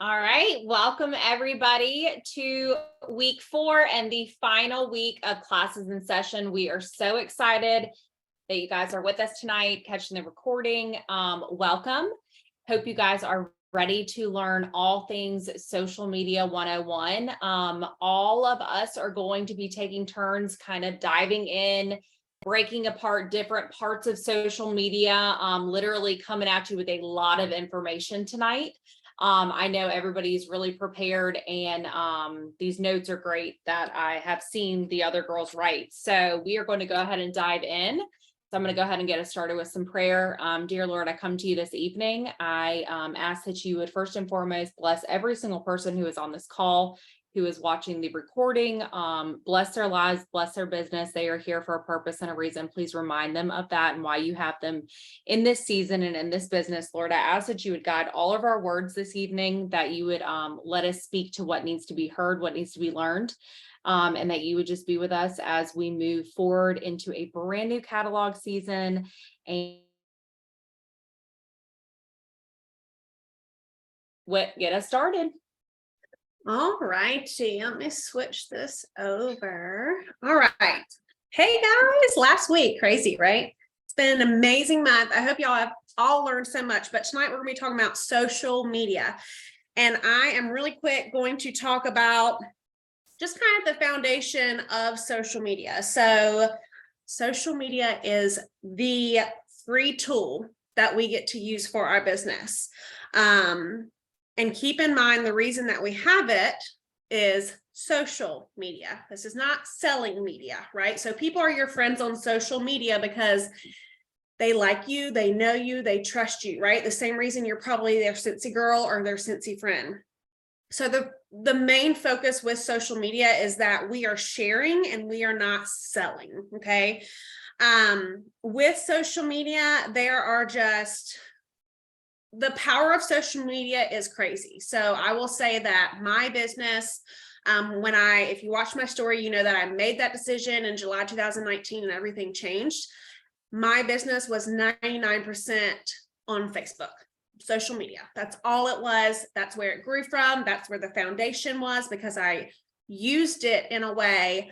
All right, welcome everybody to week 4 and the final week of classes in session. We are so excited that you guys are with us tonight, catching the recording. Welcome. Hope you guys are ready to learn all things social media 101. All of us are going to be taking turns kind of diving in, breaking apart different parts of social media, literally coming at you with a lot of information tonight. I know everybody's really prepared, and these notes are great that I have seen the other girls write. So we are going to go ahead and dive in. So I'm going to go ahead and get us started with some prayer. Dear Lord, I come to you this evening. I ask that you would first and foremost bless every single person who is on this call, who is watching the recording. Bless their lives, bless their business. They are here for a purpose and a reason. Please remind them of that and why you have them in this season and in this business. Lord, I ask that you would guide all of our words this evening, that you would let us speak to what needs to be heard, what needs to be learned, and that you would just be with us as we move forward into a brand new catalog season. And get us started. All righty, let me switch this over. All right. Hey guys, last week, crazy, right? It's been an amazing month. I hope y'all have all learned so much, but tonight we're going to be talking about social media. And I am really quick going to talk about just kind of the foundation of social media. So social media is the free tool that we get to use for our business. And keep in mind, the reason that we have it is social media. This is not selling media, right? So people are your friends on social media because they like you, they know you, they trust you, right? The same reason you're probably their Cincy girl or their Cincy friend. So the main focus with social media is that we are sharing and we are not selling, okay? With social media, there are just... the power of social media is crazy. So I will say that my business, if you watch my story, you know that I made that decision in July 2019 and everything changed. My business was 99% on Facebook, social media. That's all it was. That's where it grew from. That's where the foundation was, because I used it in a way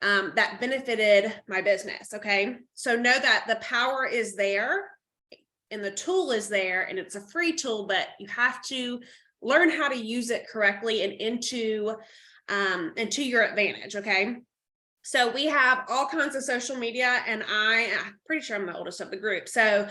that benefited my business. Okay. So know that the power is there. And the tool is there, and it's a free tool, but you have to learn how to use it correctly and into your advantage. Okay. So we have all kinds of social media, and I'm pretty sure I'm the oldest of the group. So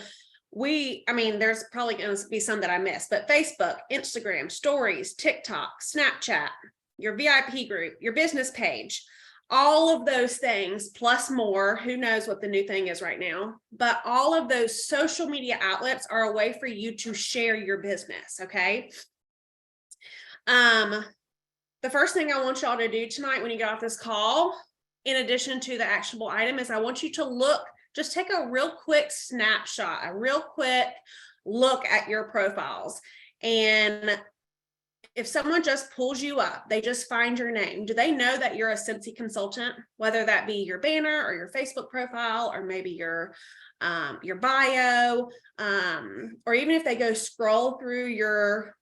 there's probably going to be some that I missed, but Facebook, Instagram, stories, TikTok, Snapchat, your VIP group, your business page, all of those things plus more. Who knows what the new thing is right now, but all of those social media outlets are a way for you to share your business. Okay. The first thing I want y'all to do tonight when you get off this call, in addition to the actionable item, is I want you to just take a real quick snapshot, a real quick look at your profiles. And if someone just pulls you up, they just find your name, do they know that you're a Cincy consultant? Whether that be your banner or your Facebook profile, or maybe your bio, or even if they go scroll through your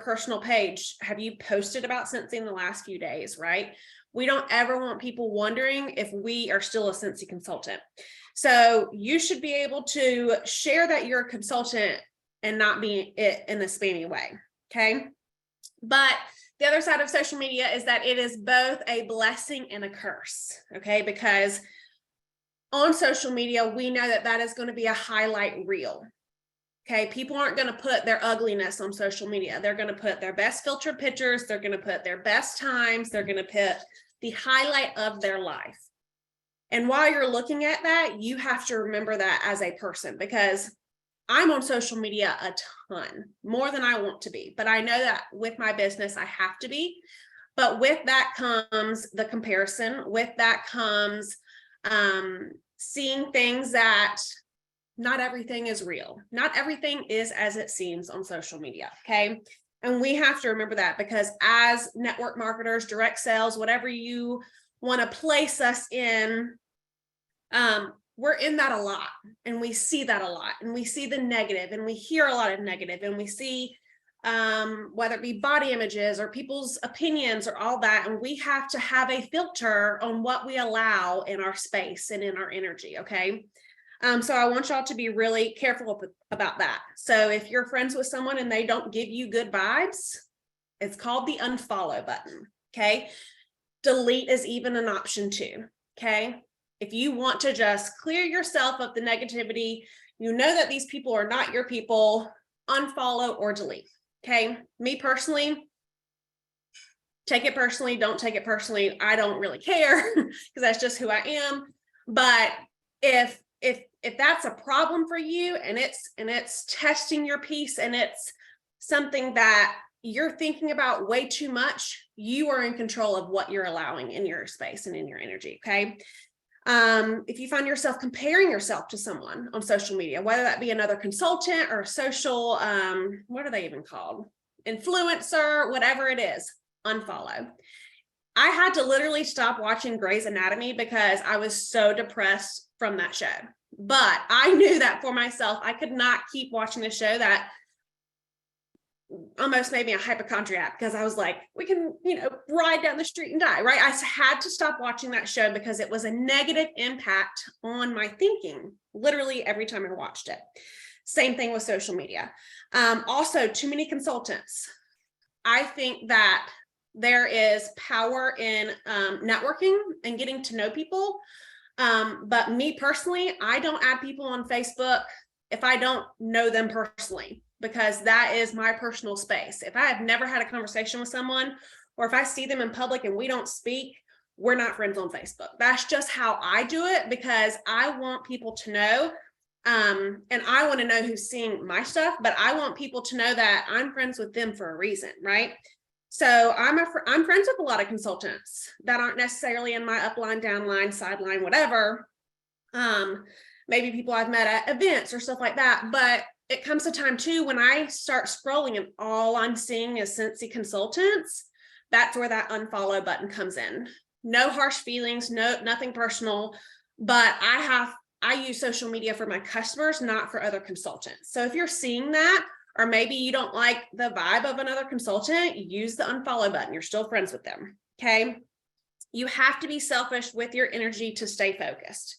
personal page, have you posted about Cincy in the last few days, right? We don't ever want people wondering if we are still a Cincy consultant. So you should be able to share that you're a consultant and not be it in a spammy way. Okay. But the other side of social media is that it is both a blessing and a curse, okay? Because on social media, we know that is going to be a highlight reel, okay? People aren't going to put their ugliness on social media. They're going to put their best filtered pictures. They're going to put their best times. They're going to put the highlight of their life. And while you're looking at that, you have to remember that as a person, because I'm on social media a ton, more than I want to be, but I know that with my business, I have to be. But with that comes the comparison. With that comes seeing things that not everything is real. Not everything is as it seems on social media, okay? And we have to remember that, because as network marketers, direct sales, whatever you want to place us in, we're in that a lot, and we see that a lot, and we see the negative, and we hear a lot of negative, and we see whether it be body images or people's opinions or all that. And we have to have a filter on what we allow in our space and in our energy. Okay. So I want y'all to be really careful about that. So if you're friends with someone and they don't give you good vibes, it's called the unfollow button. Okay. Delete is even an option too. Okay. If you want to just clear yourself of the negativity, you know that these people are not your people, unfollow or delete. Okay. Me personally, take it personally, don't take it personally. I don't really care because that's just who I am. But if that's a problem for you and it's testing your peace and it's something that you're thinking about way too much, you are in control of what you're allowing in your space and in your energy. Okay. If you find yourself comparing yourself to someone on social media, whether that be another consultant or a social, what are they even called? Influencer, whatever it is, unfollow. I had to literally stop watching Grey's Anatomy because I was so depressed from that show. But I knew that for myself, I could not keep watching a show that almost made me a hypochondriac because I was like, we can, ride down the street and die, right? I had to stop watching that show because it was a negative impact on my thinking, literally every time I watched it. Same thing with social media. Also, too many consultants. I think that there is power in networking and getting to know people. But me personally, I don't add people on Facebook if I don't know them personally, because that is my personal space. If I have never had a conversation with someone, or if I see them in public and we don't speak, we're not friends on Facebook. That's just how I do it, because I want people to know, and I want to know who's seeing my stuff, but I want people to know that I'm friends with them for a reason, right? So I'm friends with a lot of consultants that aren't necessarily in my upline, downline, sideline, whatever. Maybe people I've met at events or stuff like that. But it comes a time too when I start scrolling and all I'm seeing is Cincy consultants. That's where that unfollow button comes in. No harsh feelings, nothing personal. But I use social media for my customers, not for other consultants. So if you're seeing that, or maybe you don't like the vibe of another consultant, use the unfollow button. You're still friends with them. Okay. You have to be selfish with your energy to stay focused.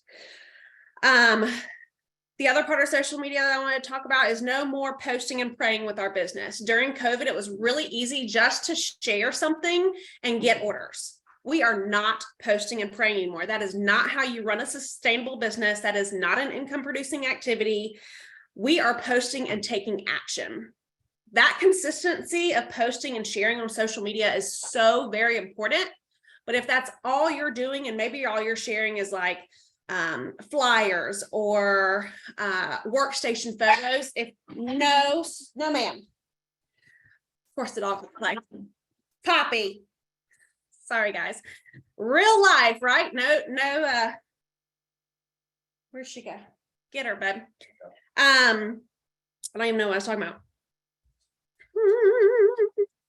The other part of social media that I want to talk about is no more posting and praying with our business. During COVID, it was really easy just to share something and get orders. We are not posting and praying anymore. That is not how you run a sustainable business. That is not an income producing activity. We are posting and taking action. That consistency of posting and sharing on social media is so very important. But if that's all you're doing, and maybe all you're sharing is like flyers or workstation photos, no ma'am. Of course the dog was like, Poppy. Sorry guys. Real life, right? No, where'd she go? Get her, bud. I don't even know what I was talking about.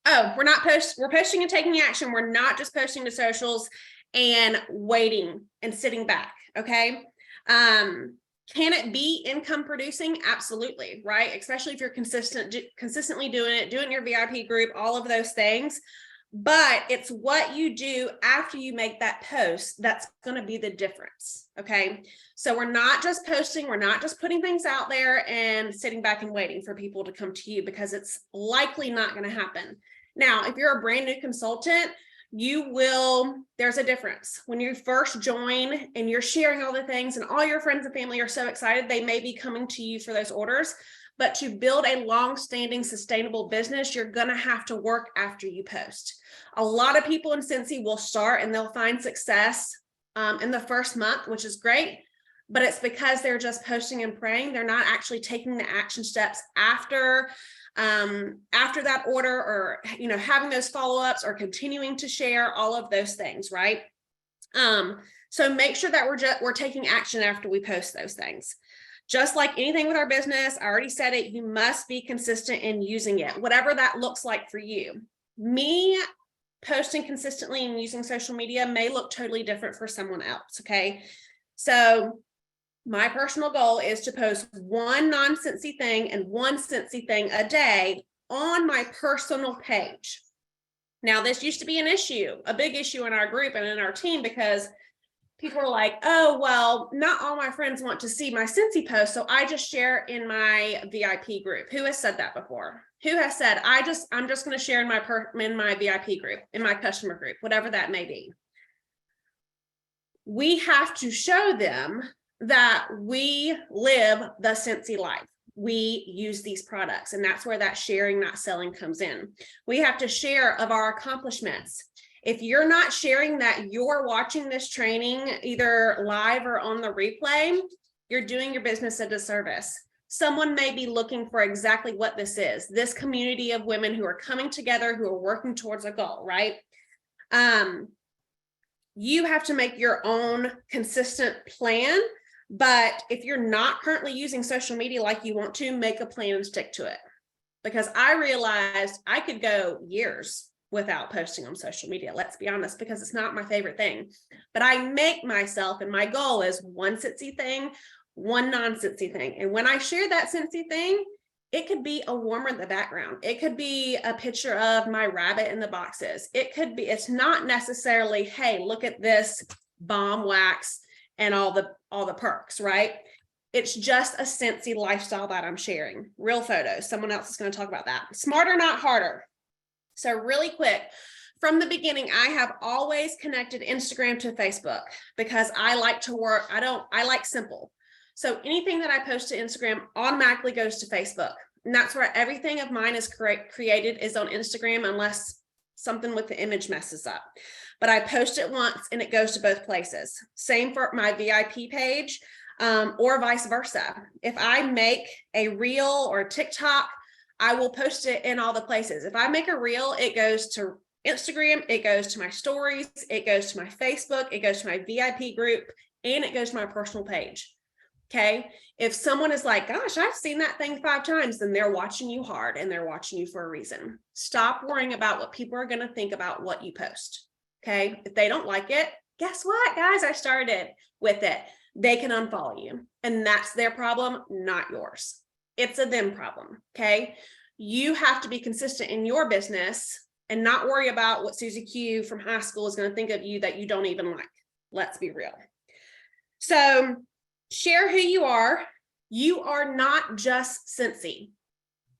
Oh, we're posting and taking action. We're not just posting to socials and waiting and sitting back. Okay. Can it be income producing? Absolutely. Right. Especially if you're consistently doing it in your VIP group, all of those things. But it's what you do after you make that post that's going to be the difference. Okay. So we're not just posting, we're not just putting things out there and sitting back and waiting for people to come to you, because it's likely not going to happen. Now, if you're a brand new consultant, there's a difference. When you first join and you're sharing all the things and all your friends and family are so excited, they may be coming to you for those orders. But to build a long-standing, sustainable business, you're going to have to work after you post. A lot of people in Cincy will start and they'll find success in the first month, which is great. But it's because they're just posting and praying. They're not actually taking the action steps after that order, or having those follow-ups, or continuing to share all of those things, right? So make sure that we're taking action after we post those things. Just like anything with our business, I already said it, you must be consistent in using it, whatever that looks like for you. Me posting consistently and using social media may look totally different for someone else, okay? So my personal goal is to post one non-Cincy thing and one Cincy thing a day on my personal page. Now, this used to be an issue, a big issue in our group and in our team, because people are like, oh, well, not all my friends want to see my Scentsy post, so I just share in my VIP group. Who has said that before? Who has said, I'm just going to share in my VIP group, in my customer group, whatever that may be. We have to show them that we live the Scentsy life. We use these products, and that's where that sharing, not selling comes in. We have to share of our accomplishments. If you're not sharing that you're watching this training either live or on the replay, you're doing your business a disservice. Someone may be looking for exactly what this is, this community of women who are coming together, who are working towards a goal, right? You have to make your own consistent plan. But if you're not currently using social media like you want to, make a plan and stick to it. Because I realized I could go years without posting on social media, let's be honest, because it's not my favorite thing. But I make myself, and my goal is one Scentsy thing, one non-Scentsy thing. And when I share that Scentsy thing, it could be a warmer in the background. It could be a picture of my rabbit in the boxes. It could be, it's not necessarily, hey, look at this bomb wax and all the perks, right? It's just a Scentsy lifestyle that I'm sharing. Real photos. Someone else is going to talk about that. Smarter, not harder. So really quick, from the beginning, I have always connected Instagram to Facebook because I like to work. I like simple. So anything that I post to Instagram automatically goes to Facebook. And that's where everything of mine is created is on Instagram, unless something with the image messes up. But I post it once and it goes to both places. Same for my VIP page, or vice versa. If I make a reel or TikTok, I will post it in all the places. If I make a reel, it goes to Instagram, it goes to my stories, it goes to my Facebook, it goes to my VIP group, and it goes to my personal page. Okay. If someone is like, gosh, I've seen that thing 5 times, then they're watching you hard and they're watching you for a reason. Stop worrying about what people are going to think about what you post. Okay. If they don't like it, guess what, guys? I started with it. They can unfollow you, and that's their problem, not yours. It's a them problem. Okay. You have to be consistent in your business and not worry about what Susie Q from high school is going to think of you that you don't even like. Let's be real. So share who you are. You are not just Scentsy.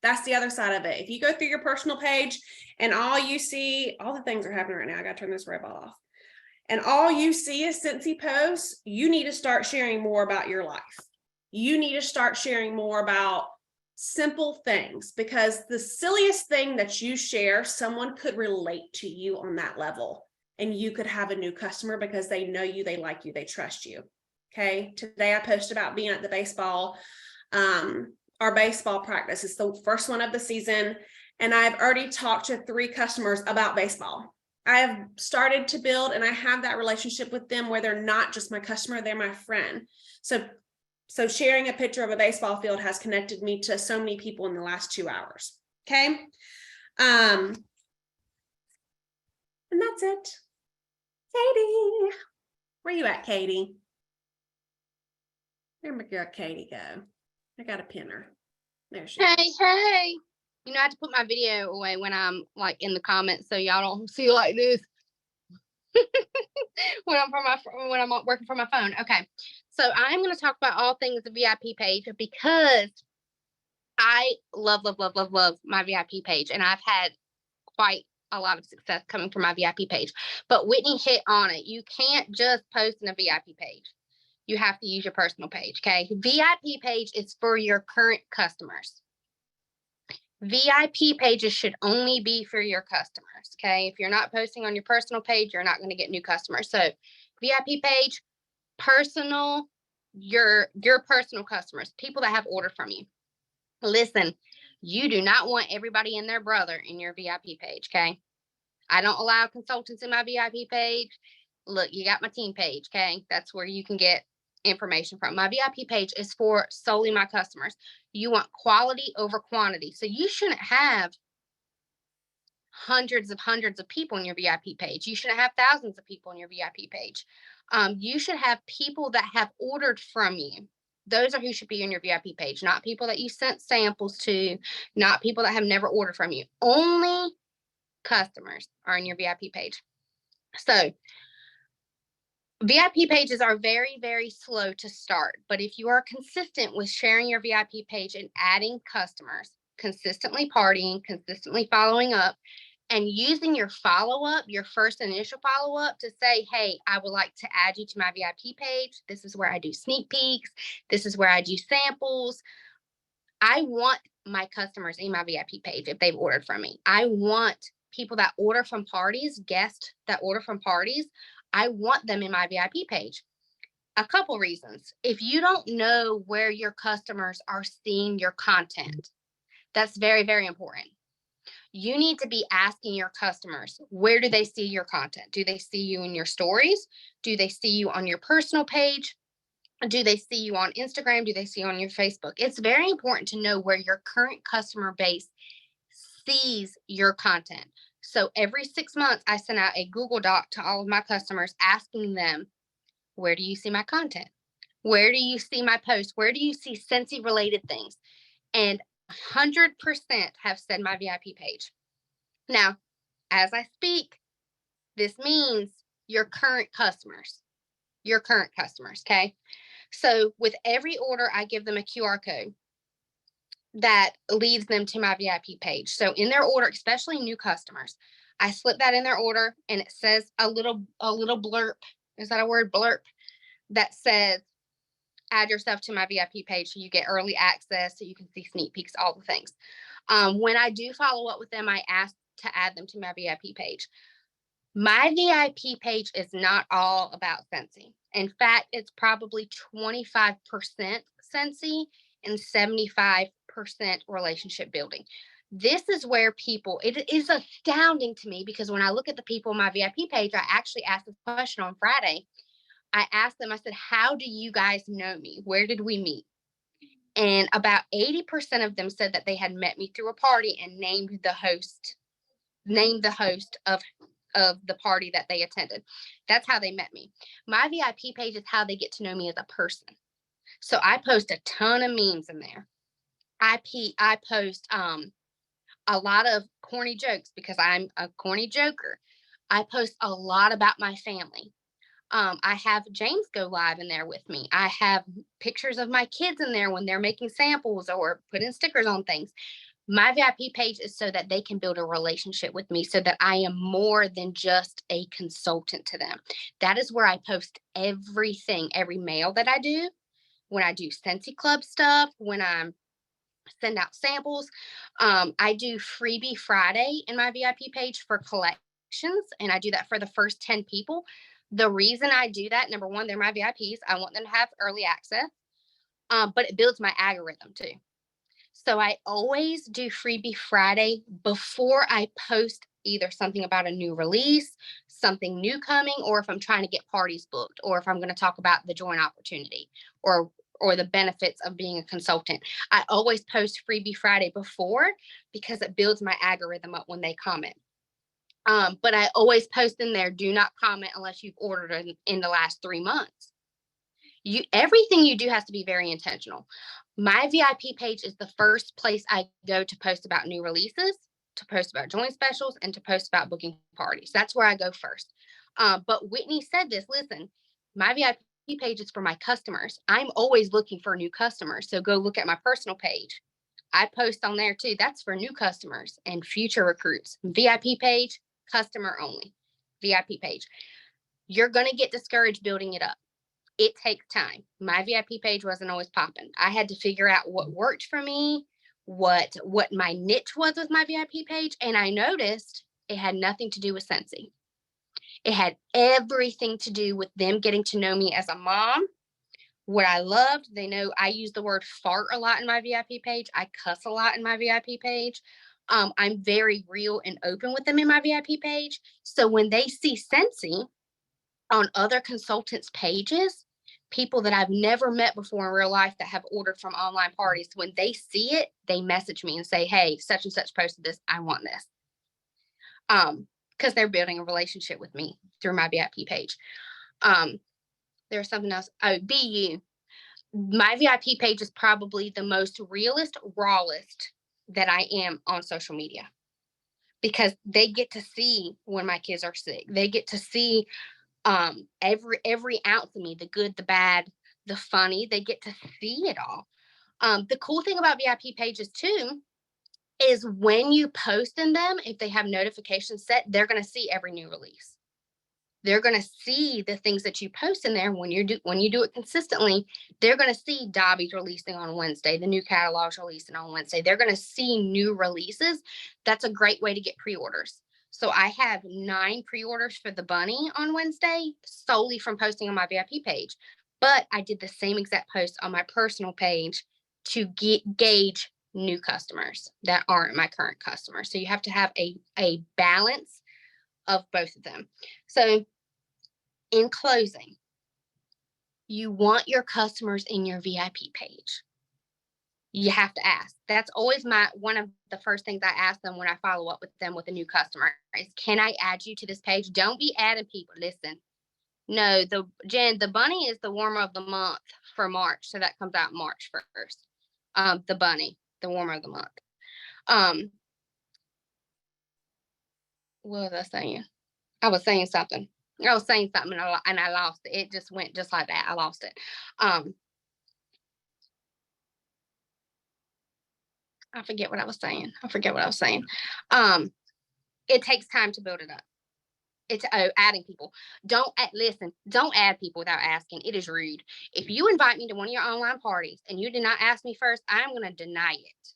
That's the other side of it. If you go through your personal page and all you see, all the things are happening right now. I got to turn this red ball off. And all you see is Scentsy posts, you need to start sharing more about your life. You need to start sharing more about simple things, because the silliest thing that you share, someone could relate to you on that level, and you could have a new customer because they know you, they like you, they trust you. Okay. Today I posted about being at the baseball, our baseball practice. It's the first one of the season. And I've already talked to 3 customers about baseball. I have started to build, and I have that relationship with them where they're not just my customer, they're my friend. So sharing a picture of a baseball field has connected me to so many people in the last 2 hours. Okay. And that's it. Katie, where you at, Katie? Where my girl Katie go? I got to pin her. There she is. Hey. You know, I have to put my video away when I'm like in the comments so y'all don't see like this when I'm working from my phone. Okay. So I'm going to talk about all things the VIP page because I love my VIP page, and I've had quite a lot of success coming from my VIP page. But Whitney hit on it. You can't just post in a VIP page. You have to use your personal page. Okay. VIP page is for your current customers. VIP pages should only be for your customers. Okay. If you're not posting on your personal page, you're not going to get new customers. So VIP page, personal, your personal customers, people that have ordered from you. Listen, you do not want everybody and their brother in your VIP page. Okay. I don't allow consultants in my VIP page. Look, you got my team page. Okay. That's where you can get information from. My VIP page is for solely my customers. You want quality over quantity. So you shouldn't have hundreds of people in your VIP page. You shouldn't have thousands of people in your VIP page. You should have people that have ordered from you Those are who should be in your VIP page, not people that you sent samples to, not people that have never ordered from you. Only customers are in your VIP page. So VIP pages are very, very slow to start, but if you are consistent with sharing your VIP page and adding customers, consistently partying, consistently following up, and using your follow-up, your first initial follow-up to say, hey, I would like to add you to my VIP page. This is where I do sneak peeks. This is where I do samples. I want my customers in my VIP page if they've ordered from me. I want people that order from parties, guests that order from parties. I want them in my VIP page. A couple reasons. If you don't know where your customers are seeing your content, that's very, very important. You need to be asking your customers, where do they see your content? Do they see you in your stories? Do they see you on your personal page? Do they see you on Instagram? Do they see you on your Facebook? It's very important to know where your current customer base sees your content. So every 6 months, I send out a Google Doc to all of my customers asking them, where do you see my content? Where do you see my posts? Where do you see Scentsy related things? And 100% have said my VIP page. Now, as I speak, this means your current customers, okay? So with every order, I give them a QR code that leads them to my VIP page. So in their order, especially new customers, I slip that in their order and it says a little blurb. Is that a word? Blurb that says, add yourself to my VIP page so you get early access, so you can see sneak peeks, all the things. When I do follow up with them, I ask to add them to my VIP page. My VIP page is not all about Scentsy. In fact, it's probably 25% Scentsy and 75% relationship building. This is where people, it is astounding to me because when I look at the people on my VIP page, I actually asked this question on Friday. I asked them, I said, how do you guys know me? Where did we meet? And about 80% of them said that they had met me through a party and named the host of the party that they attended. That's how they met me. My VIP page is how they get to know me as a person. So I post a ton of memes in there. I post a lot of corny jokes because I'm a corny joker. I post a lot about my family. I have James go live in there with me. I have pictures of my kids in there when they're making samples or putting stickers on things. My VIP page is so that they can build a relationship with me, so that I am more than just a consultant to them. That is where I post everything, every mail that I do, when I do Scentsy Club stuff, when I send out samples. I do Freebie Friday in my VIP page for collections, and I do that for the first 10 people. The reason I do that, number one, they're my VIPs. I want them to have early access, but it builds my algorithm too. So I always do Freebie Friday before I post either something about a new release, something new coming, or if I'm trying to get parties booked, or if I'm going to talk about the joint opportunity or the benefits of being a consultant. I always post Freebie Friday before because it builds my algorithm up when they comment. But I always post in there, do not comment unless you've ordered in the last 3 months. Everything you do has to be very intentional. My VIP page is the first place I go to post about new releases, to post about joint specials, and to post about booking parties. That's where I go first. But Whitney said this, listen, my VIP page is for my customers. I'm always looking for new customers. So go look at my personal page. I post on there too. That's for new customers and future recruits. VIP page, customer only. VIP page. You're going to get discouraged building it up. It takes time. My VIP page wasn't always popping. I had to figure out what worked for me, what my niche was with my VIP page. And I noticed it had nothing to do with Scentsy. It had everything to do with them getting to know me as a mom, what I loved. They know I use the word fart a lot in my VIP page. I cuss a lot in my VIP page. I'm very real and open with them in my VIP page. So when they see Scentsy on other consultants' pages, people that I've never met before in real life that have ordered from online parties, when they see it, they message me and say, hey, such and such posted this. I want this. Because they're building a relationship with me through my VIP page. There's something else. Oh, BU. my VIP page is probably the most realist, rawest that I am on social media, because they get to see when my kids are sick. They get to see every ounce of me, the good, the bad, the funny. They get to see it all. The cool thing about VIP pages too is when you post in them, if they have notifications set, they're going to see every new release. They're going to see the things that you post in there. When you do it consistently, they're going to see Dobby's releasing on Wednesday, the new catalog's releasing on Wednesday. They're going to see new releases. That's a great way to get pre-orders. So I have 9 pre-orders for the bunny on Wednesday solely from posting on my VIP page. But I did the same exact post on my personal page to gauge new customers that aren't my current customers. So you have to have a balance of both of them. So in closing, you want your customers in your VIP page. You have to ask. That's always one of the first things I ask them when I follow up with them with a new customer is, can I add you to this page? Don't be adding people. Listen, no, the bunny is the warmer of the month for March. So that comes out March 1st. The bunny, the warmer of the month. What was I saying? I was saying something and I lost it. It just went just like that. I lost it. I forget what I was saying. It takes time to build it up. It's adding people. Don't add people without asking. It is rude. If you invite me to one of your online parties and you did not ask me first, I'm going to deny it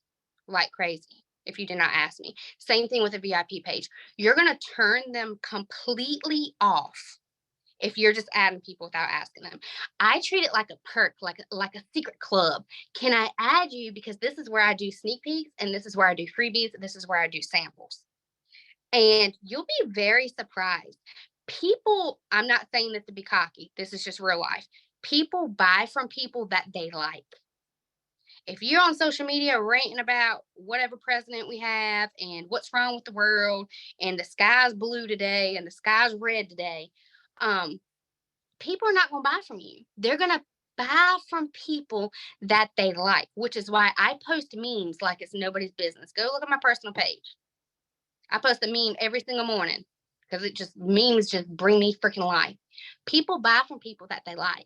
like crazy. If you did not ask me. Same thing with a VIP page. You're going to turn them completely off if you're just adding people without asking them. I treat it like a perk, like a secret club. Can I add you because this is where I do sneak peeks and this is where I do freebies and this is where I do samples. And you'll be very surprised. People, I'm not saying this to be cocky. This is just real life. People buy from people that they like. If you're on social media ranting about whatever president we have and what's wrong with the world and the sky's blue today and the sky's red today, people are not going to buy from you. They're going to buy from people that they like, which is why I post memes like it's nobody's business. Go look at my personal page. I post a meme every single morning because memes just bring me freaking life. People buy from people that they like.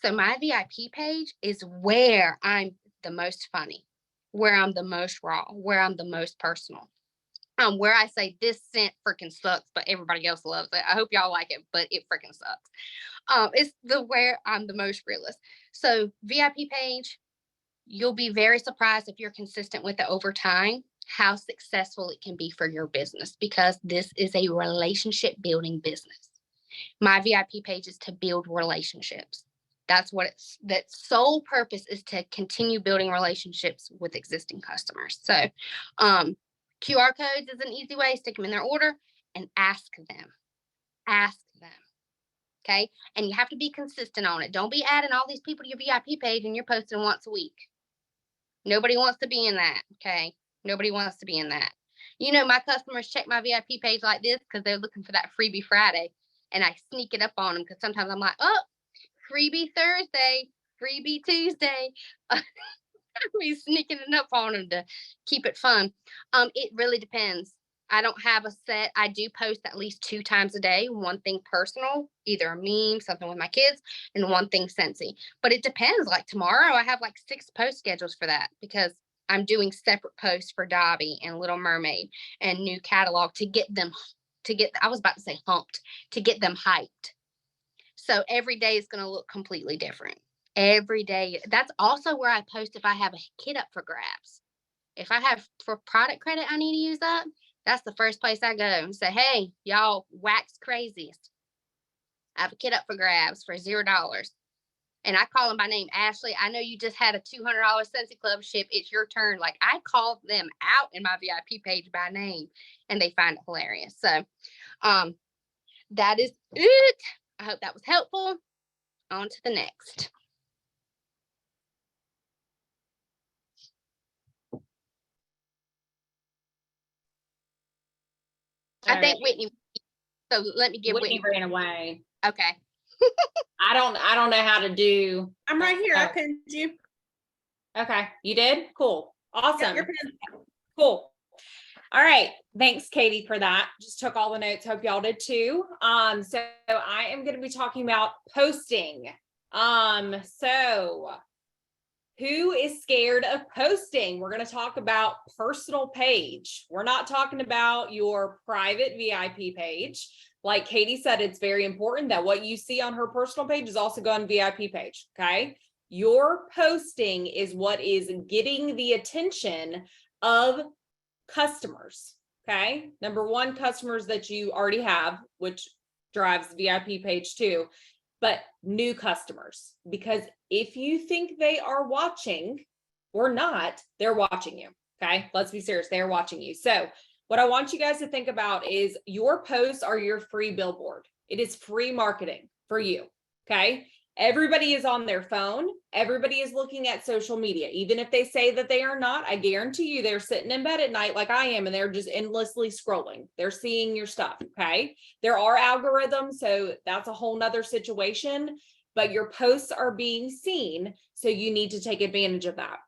So my VIP page is where I'm the most funny, where I'm the most raw, where I'm the most personal. Where I say this scent freaking sucks, but everybody else loves it. I hope y'all like it, but it freaking sucks. It's where I'm the most realist. So VIP page, you'll be very surprised if you're consistent with it over time, how successful it can be for your business, because this is a relationship building business. My VIP page is to build relationships. That's what that sole purpose is, to continue building relationships with existing customers. So, QR codes is an easy way. Stick them in their order and ask them. Okay. And you have to be consistent on it. Don't be adding all these people to your VIP page and you're posting once a week. Nobody wants to be in that. Okay. Nobody wants to be in that. You know, my customers check my VIP page like this because they're looking for that freebie Friday. And I sneak it up on them because sometimes I'm like, oh, freebie Thursday, freebie Tuesday. Be sneaking it up on them to keep it fun. It really depends. I don't have a set. I do post at least 2 times a day. One thing personal, either a meme, something with my kids, and one thing Scentsy. But it depends. Like tomorrow, I have like 6 post schedules for that because I'm doing separate posts for Dobby and Little Mermaid and new catalog to get them, I was about to say humped, to get them hyped. So every day is going to look completely different. Every day. That's also where I post if I have a kit up for grabs. If I have for product credit I need to use up, that's the first place I go and say, hey, y'all wax crazies. I have a kit up for grabs for $0. And I call them by name. Ashley, I know you just had a $200 Scentsy Club ship. It's your turn. Like, I call them out in my VIP page by name and they find it hilarious. So that is it. I hope that was helpful. On to the next. I think Whitney. So let me give Whitney ran away. Okay. I don't know how to do. I'm right here. I Oh. pinned you. Okay, you did? Cool. Yep, Awesome. you're pinned. Cool. All right. Thanks, Katie, for that. Just took all the notes. Hope y'all did too. So I am going to be talking about posting. So who is scared of posting? We're going to talk about personal page. We're not talking about your private VIP page. Like Katie said, it's very important that what you see on her personal page is also going on VIP page. Okay. Your posting is what is getting the attention of customers. Okay. Number one, customers that you already have, which drives VIP page too, but new customers, because if you think they are watching or not, they're watching you. Okay. Let's be serious. They're watching you. So what I want you guys to think about is your posts are your free billboard. It is free marketing for you. Okay. Everybody is on their phone. Everybody is looking at social media. Even if they say that they are not, I guarantee you they're sitting in bed at night like I am, and they're just endlessly scrolling. They're seeing your stuff, okay? There are algorithms, so that's a whole nother situation, but your posts are being seen, so you need to take advantage of that.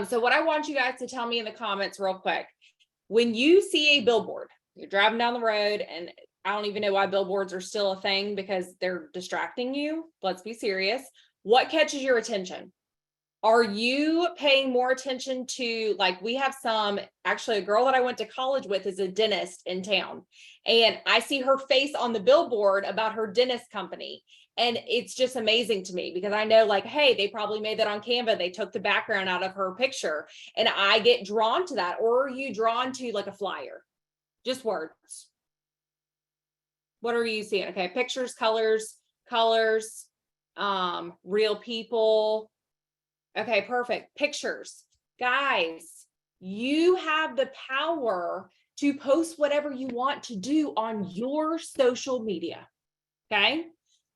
So what I want you guys to tell me in the comments real quick, when you see a billboard, you're driving down the road, and I don't even know why billboards are still a thing because they're distracting you. Let's be serious. What catches your attention? Are you paying more attention to, like, we have actually a girl that I went to college with is a dentist in town, and I see her face on the billboard about her dentist company. And it's just amazing to me because I know, like, hey, they probably made that on Canva. They took the background out of her picture, and I get drawn to that. Or are you drawn to like a flyer? Just words. What are you seeing? Okay, pictures, colors, real people. Okay, perfect. Pictures. Guys, you have the power to post whatever you want to do on your social media. Okay,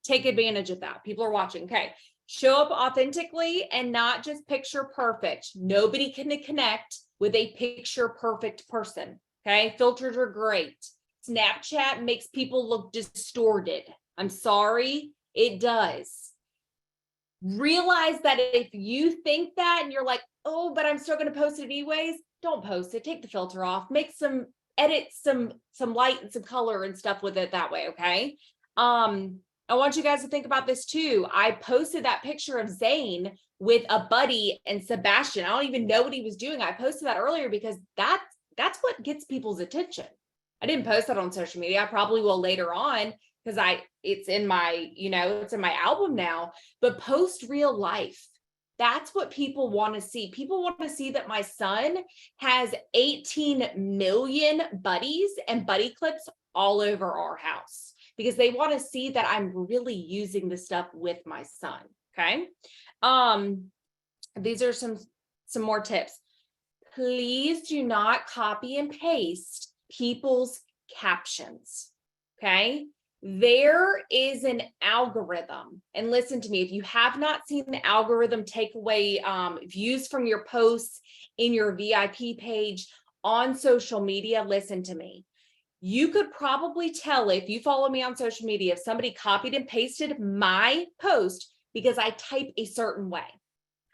take advantage of that. People are watching. Okay, show up authentically and not just picture perfect. Nobody can connect with a picture perfect person. Okay, filters are great. Snapchat makes people look distorted. I'm sorry, it does. Realize that if you think that and you're like, oh, but I'm still going to post it anyways, don't post it. Take the filter off. Make some edits, some light and some color and stuff with it that way. Okay. I want you guys to think about this too. I posted that picture of Zane with a buddy and Sebastian. I don't even know what he was doing. I posted that earlier because that's what gets people's attention. I didn't post that on social media. I probably will later on because it's in my, it's in my album now, but post real life. That's what people want to see. People want to see that my son has 18 million buddies and buddy clips all over our house because they want to see that I'm really using the stuff with my son. Okay. These are some more tips. Please do not copy and paste people's captions. Okay. There is an algorithm, and listen to me, if you have not seen the algorithm take away views from your posts in your VIP page on social media, listen to me. You could probably tell if you follow me on social media, if somebody copied and pasted my post because I type a certain way.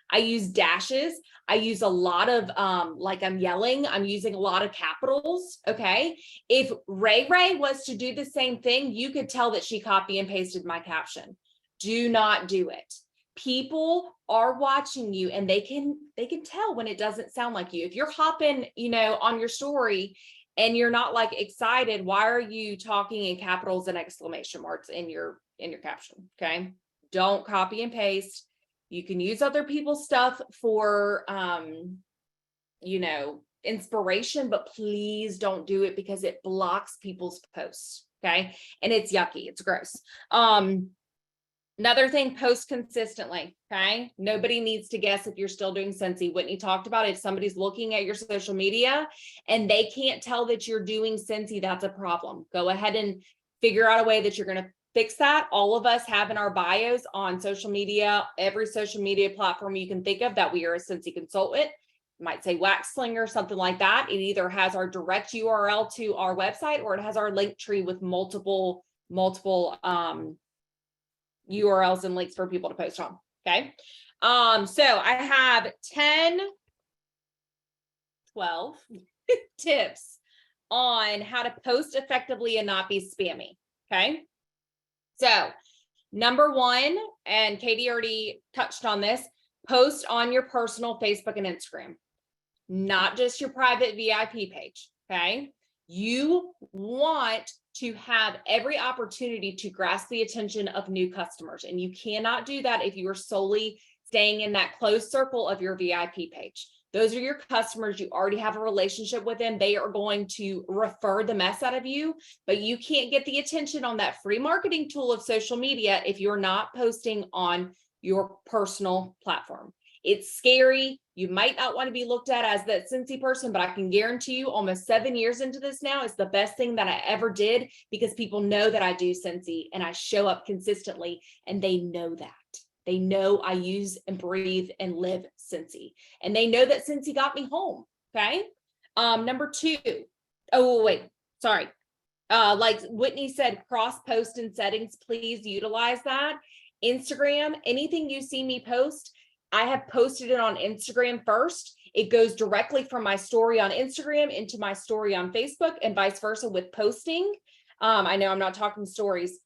I use dashes. I use a lot of, like I'm yelling, I'm using a lot of capitals. Okay. If Ray was to do the same thing, you could tell that she copy and pasted my caption. Do not do it. People are watching you and they can tell when it doesn't sound like you. If you're hopping, on your story and you're not like excited, why are you talking in capitals and exclamation marks in your caption? Okay. Don't copy and paste. You can use other people's stuff for, inspiration, but please don't do it because it blocks people's posts. Okay. And it's yucky. It's gross. Another thing, post consistently. Okay. Nobody needs to guess if you're still doing Scentsy. Whitney talked about it. If somebody's looking at your social media and they can't tell that you're doing Scentsy, that's a problem. Go ahead and figure out a way that you're going to fix that. All of us have in our bios on social media, every social media platform you can think of, that we are a Scentsy consultant. It might say Wax Slinger, something like that. It either has our direct URL to our website or it has our link tree with multiple URLs and links for people to post on. Okay. So I have 10, 12 tips on how to post effectively and not be spammy. Okay. So number one, and Katie already touched on this, post on your personal Facebook and Instagram, not just your private VIP page. Okay. You want to have every opportunity to grasp the attention of new customers. And you cannot do that if you are solely staying in that closed circle of your VIP page. Those are your customers. You already have a relationship with them. They are going to refer the mess out of you, but you can't get the attention on that free marketing tool of social media if you're not posting on your personal platform. It's scary. You might not want to be looked at as that Scentsy person, but I can guarantee you almost 7 years into this now, it's the best thing that I ever did because people know that I do Scentsy and I show up consistently and they know that. They know I use and breathe and live Scentsy, and they know that Scentsy got me home. Okay. Number two. Oh, wait, sorry. Like Whitney said, cross post and settings, please utilize that. Instagram, anything you see me post, I have posted it on Instagram first. It goes directly from my story on Instagram into my story on Facebook and vice versa with posting. I know I'm not talking stories,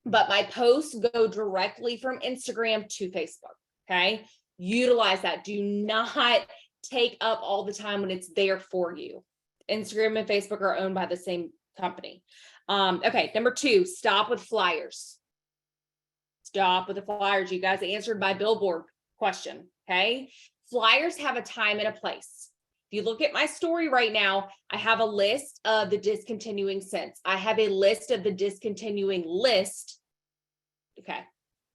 but my posts go directly from Instagram to Facebook. Okay. Utilize that. Do not take up all the time when it's there for you. Instagram and Facebook are owned by the same company. Okay. Number two, stop with flyers. Stop with the flyers. You guys answered my billboard question. Okay. Flyers have a time and a place. If you look at my story right now, I have a list of the discontinuing scents. I have a list of the discontinuing list. Okay.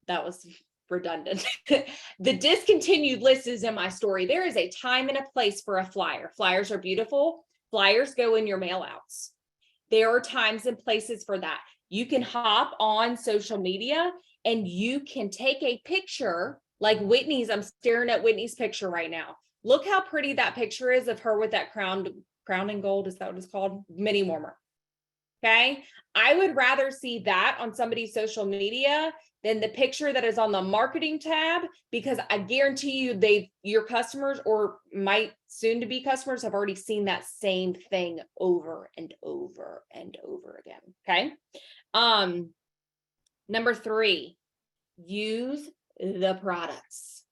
That was redundant. The discontinued list is in my story. There is a time and a place for a flyer. Flyers are beautiful. Flyers go in your mail outs. There are times and places for that. You can hop on social media and you can take a picture like Whitney's. I'm staring at Whitney's picture right now. Look how pretty that picture is of her with that crown and gold. Is that what it's called? Mini warmer. Okay. I would rather see that on somebody's social media than the picture that is on the marketing tab, because I guarantee you your customers or might soon to be customers have already seen that same thing over and over and over again. Okay. Number three, use the products.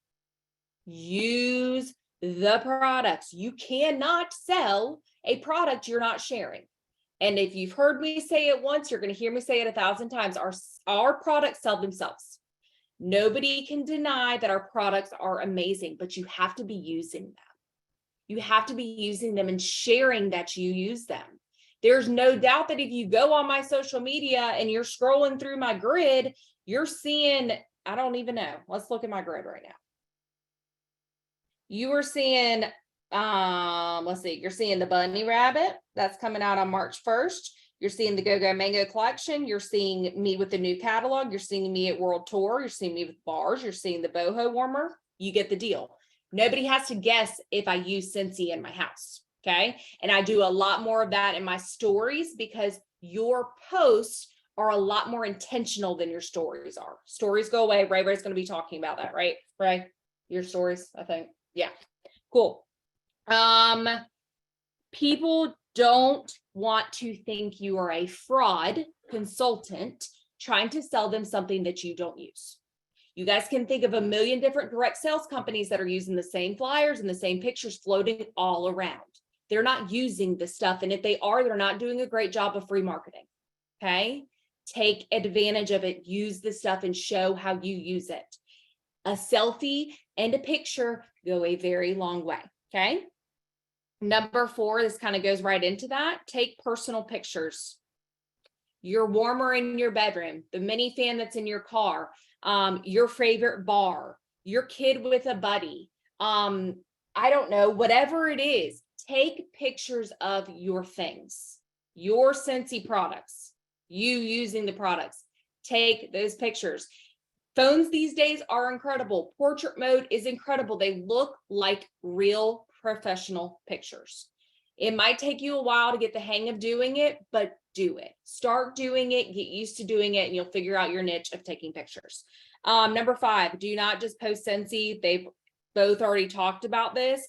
Use the products. You cannot sell a product you're not sharing. And if you've heard me say it once, you're going to hear me say it 1,000 times. Our products sell themselves. Nobody can deny that our products are amazing, but you have to be using them. You have to be using them and sharing that you use them. There's no doubt that if you go on my social media and you're scrolling through my grid, you're seeing, I don't even know. Let's look at my grid right now. You are seeing, let's see, you're seeing the Bunny Rabbit that's coming out on March 1st. You're seeing the Go-Go Mango collection. You're seeing me with the new catalog. You're seeing me at World Tour. You're seeing me with bars. You're seeing the boho warmer. You get the deal. Nobody has to guess if I use Scentsy in my house. Okay. And I do a lot more of that in my stories because your posts are a lot more intentional than your stories are. Stories go away. Ray's going to be talking about that, right? Ray, your stories, I think. Yeah. Cool. People don't want to think you are a fraud consultant trying to sell them something that you don't use. You guys can think of a million different direct sales companies that are using the same flyers and the same pictures floating all around. They're not using the stuff. And if they are, they're not doing a great job of free marketing. Okay. Take advantage of it. Use the stuff and show how you use it. A selfie and a picture go a very long way. Okay. Number 4, this kind of goes right into that. Take personal pictures. Your warmer in your bedroom, the mini fan that's in your car, your favorite bar, your kid with a buddy. I don't know, whatever it is, take pictures of your things, your Scentsy products, you using the products. Take those pictures. Phones these days are incredible. Portrait mode is incredible. They look like real professional pictures. It might take you a while to get the hang of doing it, but do it. Start doing it, get used to doing it, and you'll figure out your niche of taking pictures. Number 5, do not just post Scentsy. They've both already talked about this.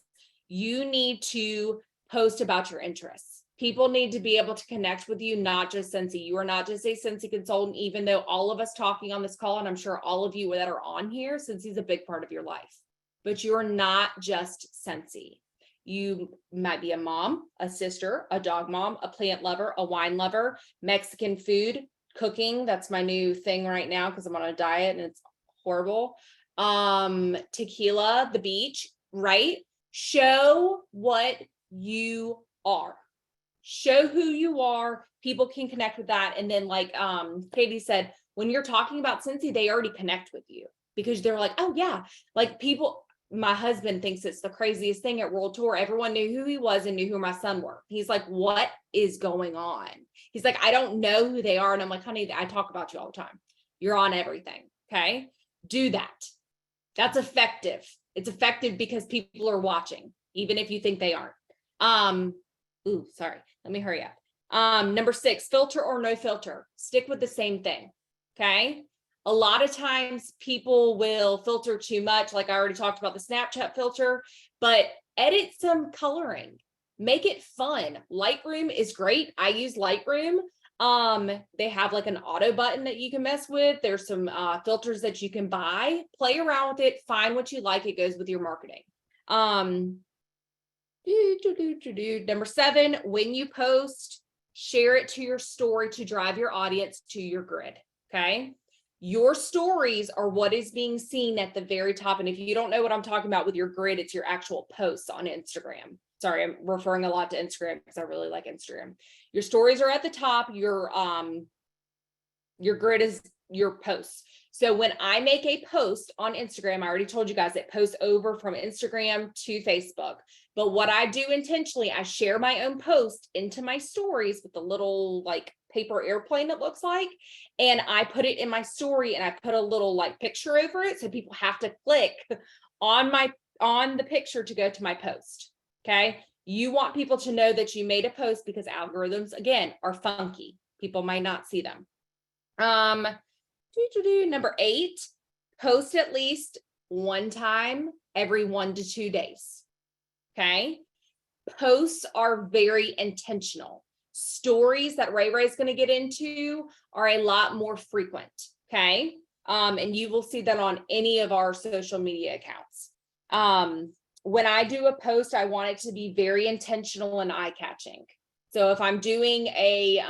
You need to post about your interests. People need to be able to connect with you, not just Scentsy. You are not just a Scentsy consultant, even though all of us talking on this call, and I'm sure all of you that are on here, Scentsy is a big part of your life, but you're not just Scentsy. You might be a mom, a sister, a dog mom, a plant lover, a wine lover, Mexican food, cooking. That's my new thing right now because I'm on a diet and it's horrible. Tequila, the beach, right? Show what you are. Show who you are. People can connect with that. And then like Katie said, when you're talking about Scentsy, they already connect with you because they're like, oh yeah, like people, my husband thinks it's the craziest thing at World Tour. Everyone knew who he was and knew who my son were. He's like, what is going on? He's like, I don't know who they are. And I'm like, honey, I talk about you all the time. You're on everything. Okay. Do that. That's effective. It's effective because people are watching, even if you think they aren't. Ooh, sorry. Let me hurry up. Number 6, filter or no filter. Stick with the same thing. Okay. A lot of times people will filter too much. Like I already talked about the Snapchat filter, but edit some coloring, make it fun. Lightroom is great. I use Lightroom. They have like an auto button that you can mess with. There's some filters that you can buy, play around with it, find what you like. It goes with your marketing. Number 7, when you post, share it to your story to drive your audience to your grid. Okay. Your stories are what is being seen at the very top. And if you don't know what I'm talking about with your grid, it's your actual posts on Instagram. Sorry, I'm referring a lot to Instagram because I really like Instagram. Your stories are at the top. Your grid is your posts. So when I make a post on Instagram, I already told you guys it posts over from Instagram to Facebook. But what I do intentionally, I share my own post into my stories with the little like paper airplane it looks like, and I put it in my story and I put a little like picture over it. So people have to click on the picture to go to my post. Okay. You want people to know that you made a post because algorithms, again, are funky. People might not see them. Number 8, post at least one time every 1 to 2 days. Okay. Posts are very intentional. Stories that Ray is going to get into are a lot more frequent. Okay. And you will see that on any of our social media accounts. When I do a post, I want it to be very intentional and eye-catching. So if I'm doing a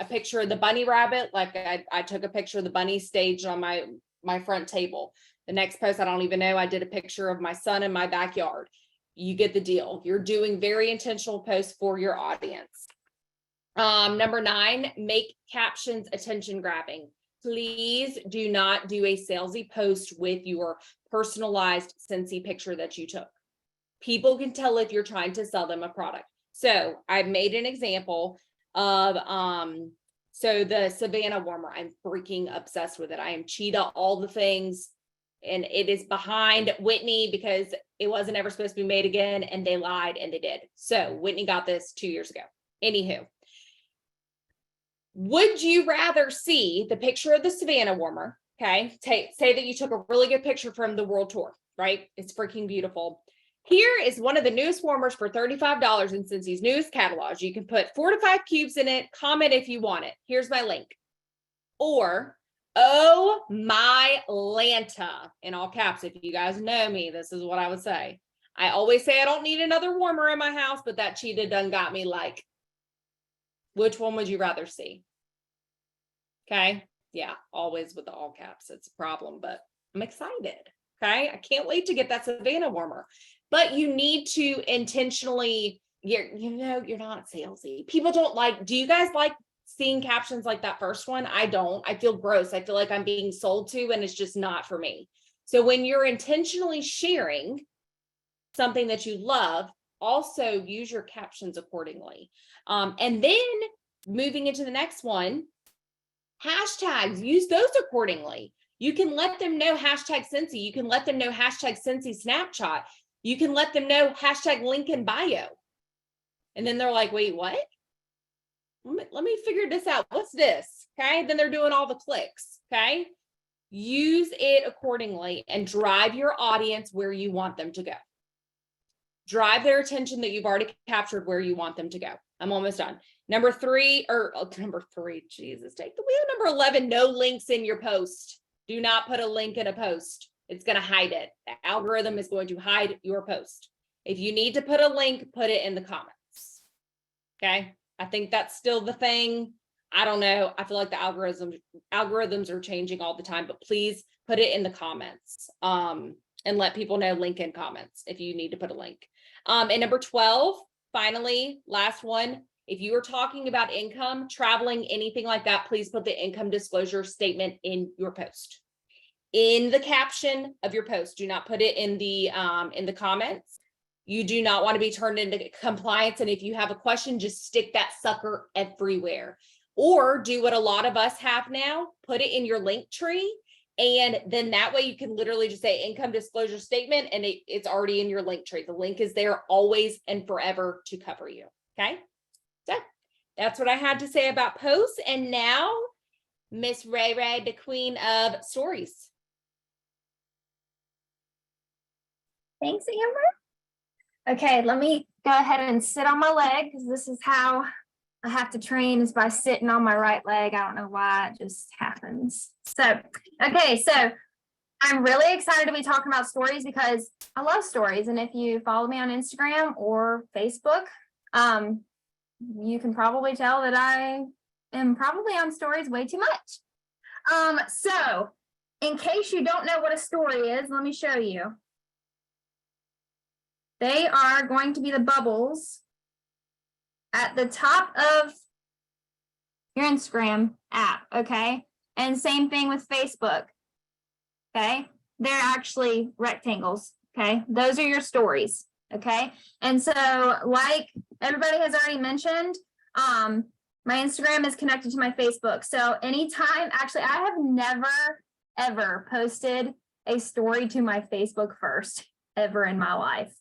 picture of the bunny rabbit, like I took a picture of the bunny staged on my front table. The next post, I don't even know, I did a picture of my son in my backyard. You get the deal. You're doing very intentional posts for your audience. Number 9, make captions attention grabbing. Please do not do a salesy post with your personalized Scentsy picture that you took. People can tell if you're trying to sell them a product. So I've made an example of, so the Savannah warmer, I'm freaking obsessed with it. I am cheetah, all the things, and it is behind Whitney because it wasn't ever supposed to be made again, and they lied and they did. So Whitney got this 2 years ago. Anywho, would you rather see the picture of the Savannah warmer? Okay, say that you took a really good picture from the World Tour, right? It's freaking beautiful. Here is one of the newest warmers for $35 in Scentsy's newest catalog. You can put 4 to 5 cubes in it. Comment if you want it. Here's my link. Or, oh my Lanta, in all caps. If you guys know me, this is what I would say. I always say I don't need another warmer in my house, but that cheetah done got me like, which one would you rather see? Okay. Yeah, always with the all caps. It's a problem, but I'm excited. Okay. I can't wait to get that Savannah warmer. But you need to intentionally, you're not salesy. People don't like, do you guys like seeing captions like that first one? I don't. I feel gross. I feel like I'm being sold to, and it's just not for me. So when you're intentionally sharing something that you love, also use your captions accordingly. And then moving into the next one, hashtags, use those accordingly. You can let them know hashtag Scentsy. You can let them know hashtag Scentsy Snapchat. You can let them know hashtag link in bio. And then they're like, wait, what? let me figure this out. What's this? Okay. Then they're doing all the clicks. Okay. Use it accordingly and drive your audience where you want them to go. Drive their attention that you've already captured where you want them to go. I'm almost done. Number three, Jesus, take the wheel. Number 11, no links in your post. Do not put a link in a post. It's going to hide it. The algorithm is going to hide your post. If you need to put a link, put it in the comments. Okay. I think that's still the thing. I don't know. I feel like the algorithms are changing all the time, but please put it in the comments and let people know, link in comments if you need to put a link. And number 12, finally, last one, if you are talking about income, traveling, anything like that, please put the income disclosure statement in your post. In the caption of your post. Do not put it in the comments. You do not want to be turned into compliance. And if you have a question, just stick that sucker everywhere. Or do what a lot of us have now, put it in your link tree. And then that way you can literally just say income disclosure statement and it's already in your link tree. The link is there always and forever to cover you. Okay. So that's what I had to say about posts. And now Miss Ray Ray, the queen of stories. Thanks, Amber. Okay, let me go ahead and sit on my leg because this is how I have to train, is by sitting on my right leg. I don't know why, it just happens. So, okay, so I'm really excited to be talking about stories because I love stories. And if you follow me on Instagram or Facebook, you can probably tell that I am probably on stories way too much. So in case you don't know what a story is, let me show you. They are going to be the bubbles at the top of your Instagram app, okay? And same thing with Facebook, okay? They're actually rectangles, okay? Those are your stories, okay? And so like everybody has already mentioned, my Instagram is connected to my Facebook. So anytime, actually, I have never, ever posted a story to my Facebook first, ever in my life.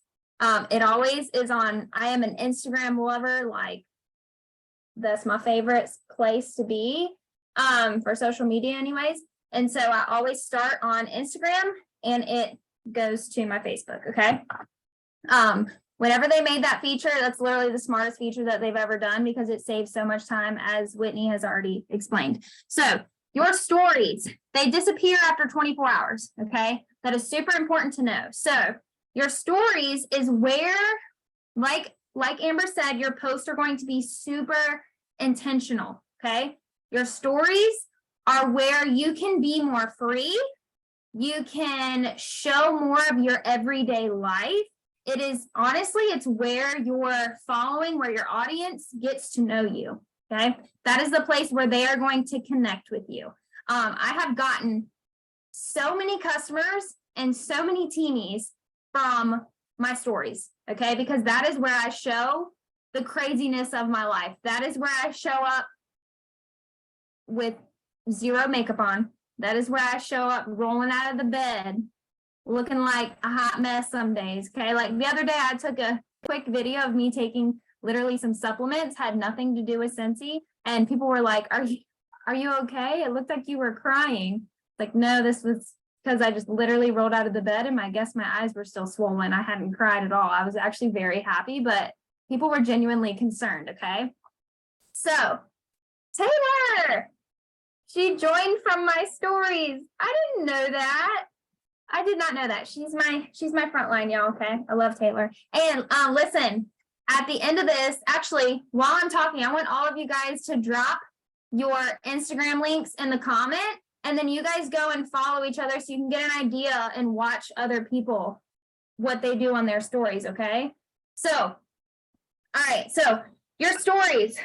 It always is on, I am an Instagram lover, like that's my favorite place to be for social media anyways. And so I always start on Instagram and it goes to my Facebook, okay? Whenever they made that feature, that's literally the smartest feature that they've ever done because it saves so much time, as Whitney has already explained. So your stories, they disappear after 24 hours, okay? That is super important to know. So your stories is where, like Amber said, your posts are going to be super intentional, okay? Your stories are where you can be more free. You can show more of your everyday life. It is, honestly, it's where your following, where your audience gets to know you, okay? That is the place where they are going to connect with you. I have gotten so many customers and so many teamies from my stories, okay? Because that is where I show the craziness of my life. That is where I show up with zero makeup on. That is where I show up rolling out of the bed, looking like a hot mess some days, okay? Like the other day, I took a quick video of me taking literally some supplements, had nothing to do with Scentsy, and people were like, are you okay? It looked like you were crying. Like, no, this was because I just literally rolled out of the bed and I guess my eyes were still swollen. I hadn't cried at all. I was actually very happy, but people were genuinely concerned, okay? So, Taylor, she joined from my stories. I didn't know that. I did not know that. She's my front line, y'all, okay? I love Taylor. And listen, at the end of this, actually, while I'm talking, I want all of you guys to drop your Instagram links in the comment. And then you guys go and follow each other so you can get an idea and watch other people, what they do on their stories, okay? So, all right, so your stories,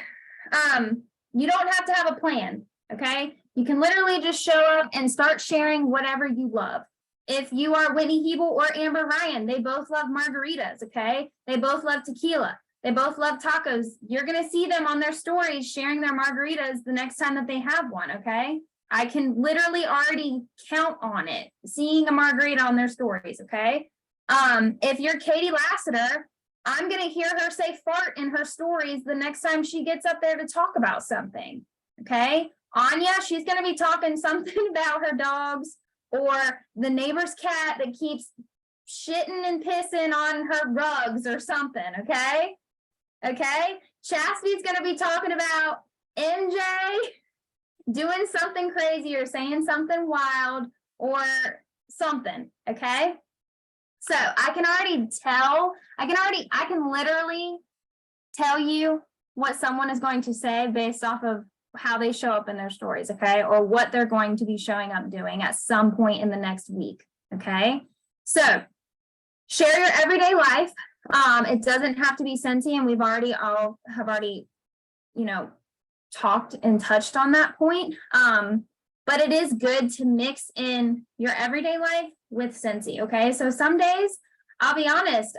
you don't have to have a plan, okay? You can literally just show up and start sharing whatever you love. If you are Whitney Hebel or Amber Ryan, they both love margaritas, okay? They both love tequila. They both love tacos. You're going to see them on their stories sharing their margaritas the next time that they have one, okay? I can literally already count on it, seeing a margarita on their stories, okay? If you're Katie Lassiter, I'm going to hear her say fart in her stories the next time she gets up there to talk about something. Okay. Anja, she's going to be talking something about her dogs or the neighbor's cat that keeps shitting and pissing on her rugs or something. Okay. Okay. Chastity's going to be talking about MJ doing something crazy or saying something wild or something. Okay. So I can literally tell you what someone is going to say based off of how they show up in their stories, okay? Or what they're going to be showing up doing at some point in the next week, okay? So share your everyday life. It doesn't have to be Scentsy, and we've already talked and touched on that point. But it is good to mix in your everyday life with Scentsy, okay? So some days, I'll be honest,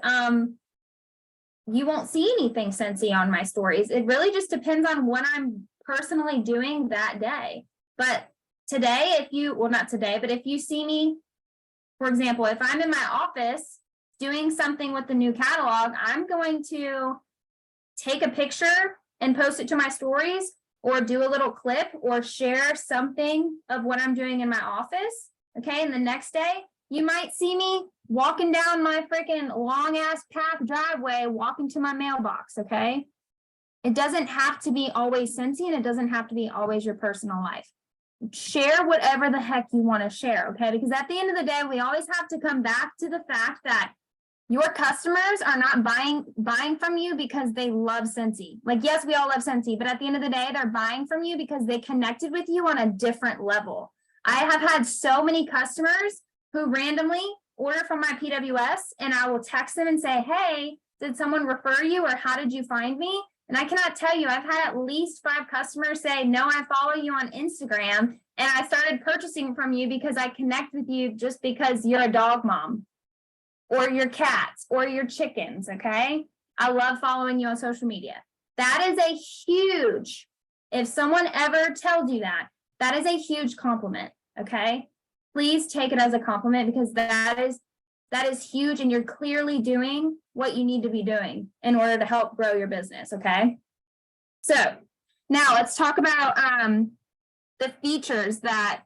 you won't see anything Scentsy on my stories. It really just depends on what I'm personally doing that day. But today, if you see me, for example, if I'm in my office doing something with the new catalog, I'm going to take a picture and post it to my stories, or do a little clip or share something of what I'm doing in my office. Okay. And the next day you might see me walking down my freaking long ass path driveway, walking to my mailbox. Okay. It doesn't have to be always Scentsy, and it doesn't have to be always your personal life. Share whatever the heck you want to share. Okay. Because at the end of the day, we always have to come back to the fact that your customers are not buying from you because they love Scentsy. Like, yes, we all love Scentsy, but at the end of the day, they're buying from you because they connected with you on a different level. I have had so many customers who randomly order from my PWS, and I will text them and say, hey, did someone refer you, or how did you find me? And I cannot tell you, I've had at least 5 customers say, no, I follow you on Instagram, and I started purchasing from you because I connect with you just because you're a dog mom, or your cats, or your chickens, okay? I love following you on social media. That is a huge, if someone ever tells you that, that is a huge compliment, okay? Please take it as a compliment, because that is huge, and you're clearly doing what you need to be doing in order to help grow your business, okay? So now let's talk about the features that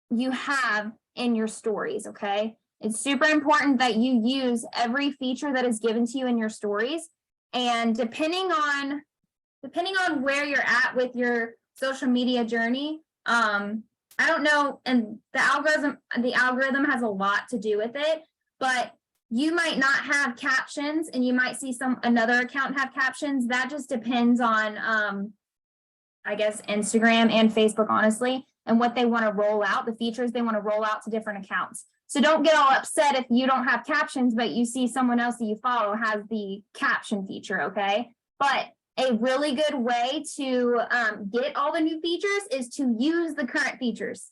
you have in your stories, okay? It's super important that you use every feature that is given to you in your stories. And depending on where you're at with your social media journey, I don't know, and the algorithm has a lot to do with it, but you might not have captions, and you might see another account have captions. That just depends on I guess Instagram and Facebook, honestly, and what they want to roll out, the features they want to roll out to different accounts. So don't get all upset if you don't have captions, but you see someone else that you follow has the caption feature, okay? But a really good way to get all the new features is to use the current features.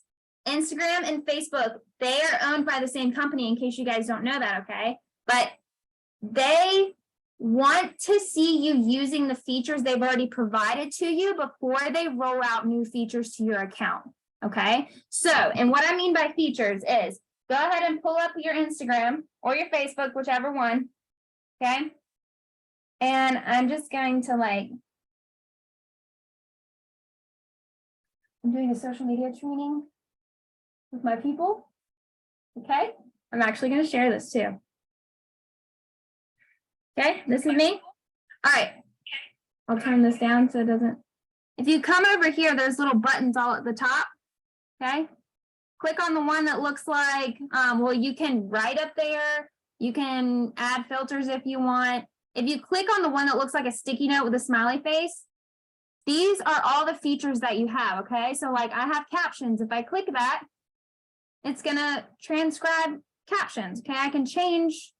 Instagram and Facebook, they are owned by the same company, in case you guys don't know that, okay? But they want to see you using the features they've already provided to you before they roll out new features to your account, okay? So, and what I mean by features is, go ahead and pull up your Instagram or your Facebook, whichever one, okay? And I'm just going to I'm doing a social media training with my people, okay? I'm actually going to share this too. Okay, this is me. All right, I'll turn this down so it doesn't. If you come over here, there's little buttons all at the top, okay? Click on the one that looks like, you can write up there. You can add filters if you want. If you click on the one that looks like a sticky note with a smiley face, these are all the features that you have, okay? So like I have captions. If I click that, it's gonna transcribe captions, okay? I can change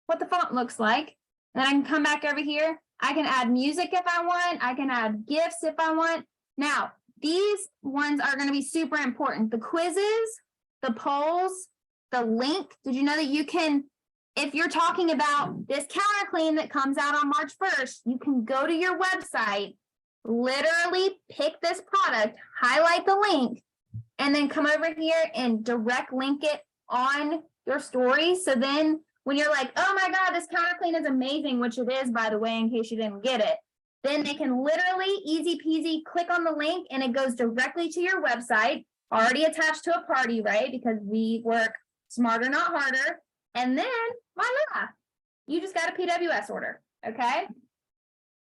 what the font looks like. And then I can come back over here. I can add music if I want. I can add GIFs if I want. Now, these ones are going to be super important. The quizzes, the polls, the link. Did you know that you can, if you're talking about this counter clean that comes out on March 1st, you can go to your website, literally pick this product, highlight the link, and then come over here and direct link it on your story. So then when you're like, oh my God, this counter clean is amazing, which it is, by the way, in case you didn't get it, then they can literally easy peasy click on the link and it goes directly to your website, already attached to a party, right? Because we work smarter, not harder. And then voila, you just got a PWS order, okay?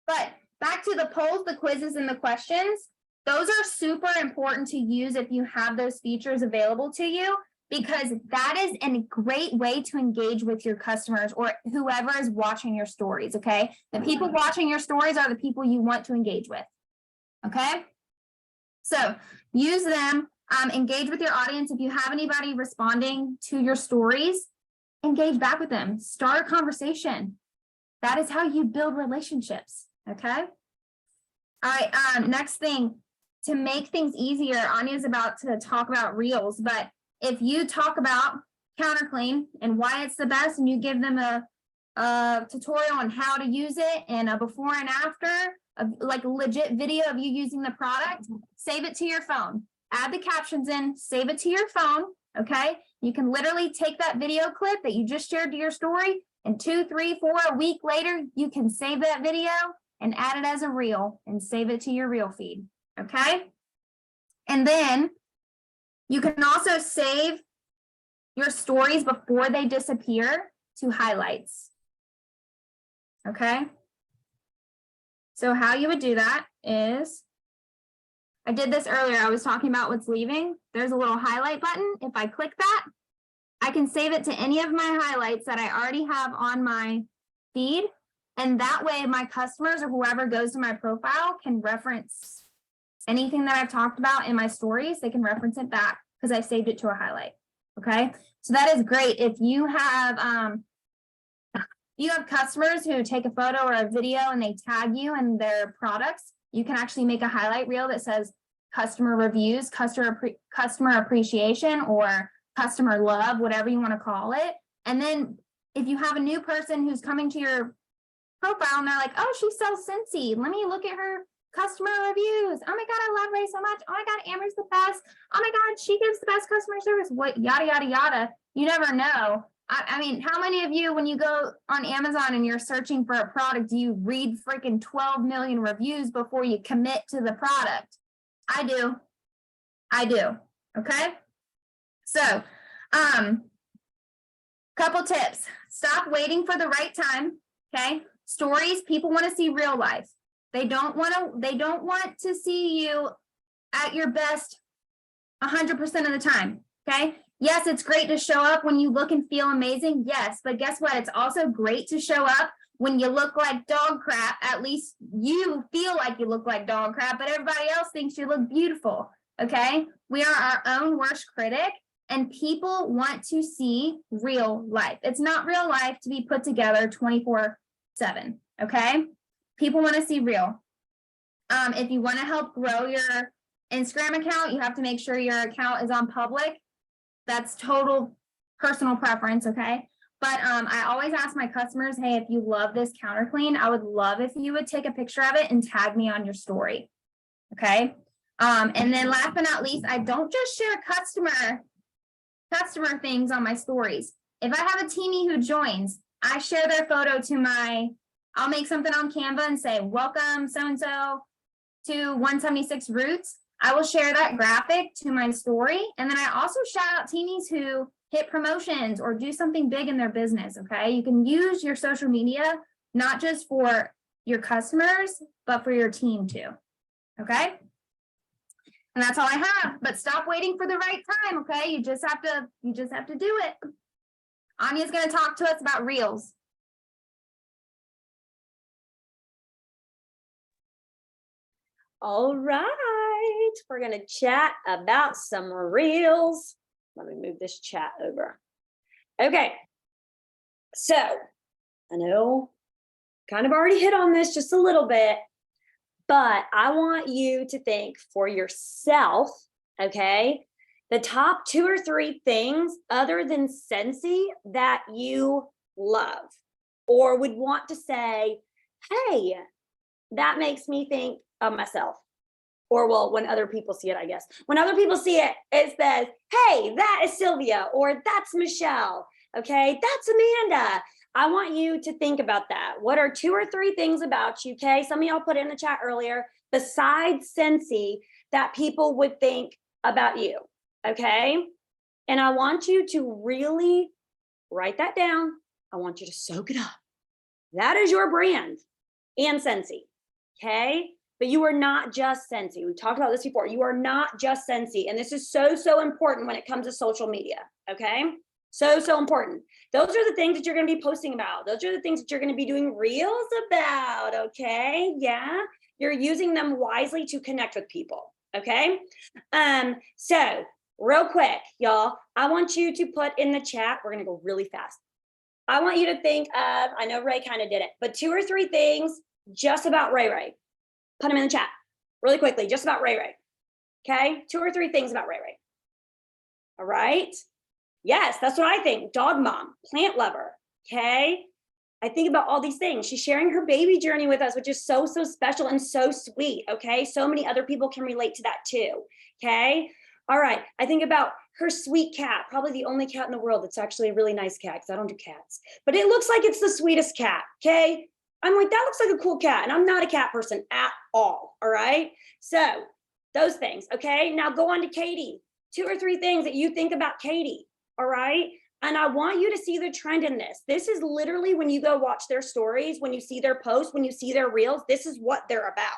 But back to the polls, the quizzes, and the questions. Those are super important to use if you have those features available to you, because that is a great way to engage with your customers or whoever is watching your stories, okay? The people watching your stories are the people you want to engage with, okay? So use them, engage with your audience. If you have anybody responding to your stories, engage back with them, start a conversation. That is how you build relationships, okay? All right, next thing, to make things easier, Anya's about to talk about Reels, but if you talk about counter clean and why it's the best, and you give them a tutorial on how to use it and a before and after, like a legit video of you using the product, save it to your phone, add the captions in, save it to your phone, okay? You can literally take that video clip that you just shared to your story, and 2, 3, 4, a week later, you can save that video and add it as a reel and save it to your reel feed, okay? And then you can also save your stories before they disappear to highlights, okay? So how you would do that is, I did this earlier, I was talking about what's leaving. There's a little highlight button. If I click that, I can save it to any of my highlights that I already have on my feed. And that way my customers or whoever goes to my profile can reference anything that I've talked about in my stories. They can reference it back because I saved it to a highlight, okay? So that is great. If you have customers who take a photo or a video and they tag you in their products, you can actually make a highlight reel that says customer reviews, customer appreciation, or customer love, whatever you want to call it. And then if you have a new person who's coming to your profile and they're like, oh, she sells Scentsy, let me look at her customer reviews. Oh my God, I love Ray so much. Oh my God, Amber's the best. Oh my God, she gives the best customer service. What, yada, yada, yada. You never know. I mean, how many of you, when you go on Amazon and you're searching for a product, do you read freaking 12 million reviews before you commit to the product? I do. Okay. So, couple tips. Stop waiting for the right time. Okay. Stories, people want to see real life. They don't want to see you at your best 100% of the time. Okay. Yes, it's great to show up when you look and feel amazing. Yes, but guess what? It's also great to show up when you look like dog crap. At least you feel like you look like dog crap, but everybody else thinks you look beautiful. Okay. We are our own worst critic, and people want to see real life. It's not real life to be put together 24/7. Okay. People want to see real. If you want to help grow your Instagram account, you have to make sure your account is on public. That's total personal preference, okay? But I always ask my customers, hey, if you love this counter clean, I would love if you would take a picture of it and tag me on your story, okay? And then last but not least, I don't just share customer things on my stories. If I have a teamie who joins, I share their photo to I'll make something on Canva and say, welcome so-and-so to 176 Roots. I will share that graphic to my story. And then I also shout out teenies who hit promotions or do something big in their business, okay? You can use your social media, not just for your customers, but for your team too, okay? And that's all I have, but stop waiting for the right time, okay? You just have to do it. Anya's gonna talk to us about Reels. All right, we're going to chat about some Reels. Let me move this chat over. Okay, so I know kind of already hit on this just a little bit, but I want you to think for yourself, okay, the top 2 or 3 things other than Scentsy that you love or would want to say, hey, that makes me think of myself. Or well, when other people see it, I guess. When other people see it, it says, hey, that is Sylvia, or that's Michelle. Okay, that's Amanda. I want you to think about that. What are 2 or 3 things about you? Okay, some of y'all put it in the chat earlier, besides Scentsy, that people would think about you. Okay, and I want you to really write that down. I want you to soak it up. That is your brand and Scentsy. Okay, but you are not just Scentsy. We talked about this before. You are not just Scentsy, and this is so, so important when it comes to social media. Okay, so, so important. Those are the things that you're going to be posting about. Those are the things that you're going to be doing reels about. Okay, yeah, you're using them wisely to connect with people. Okay, so real quick, y'all, I want you to put in the chat. We're going to go really fast. I want you to think of, I know Ray kind of did it, but 2 or 3 things just about Ray Ray. Put them in the chat really quickly, just about Ray Ray. Okay, 2 or 3 things about Ray Ray. All right. Yes, that's what I think. Dog mom, plant lover. Okay. I think about all these things. She's sharing her baby journey with us, which is so, so special and so sweet. Okay. So many other people can relate to that too. Okay. All right. I think about her sweet cat, probably the only cat in the world that's actually a really nice cat because I don't do cats, but it looks like it's the sweetest cat. Okay. I'm like, that looks like a cool cat. And I'm not a cat person at all. All right. So those things. Okay. Now go on to Katie. 2 or 3 things that you think about Katie. All right. And I want you to see the trend in this. This is literally when you go watch their stories, when you see their posts, when you see their reels, this is what they're about.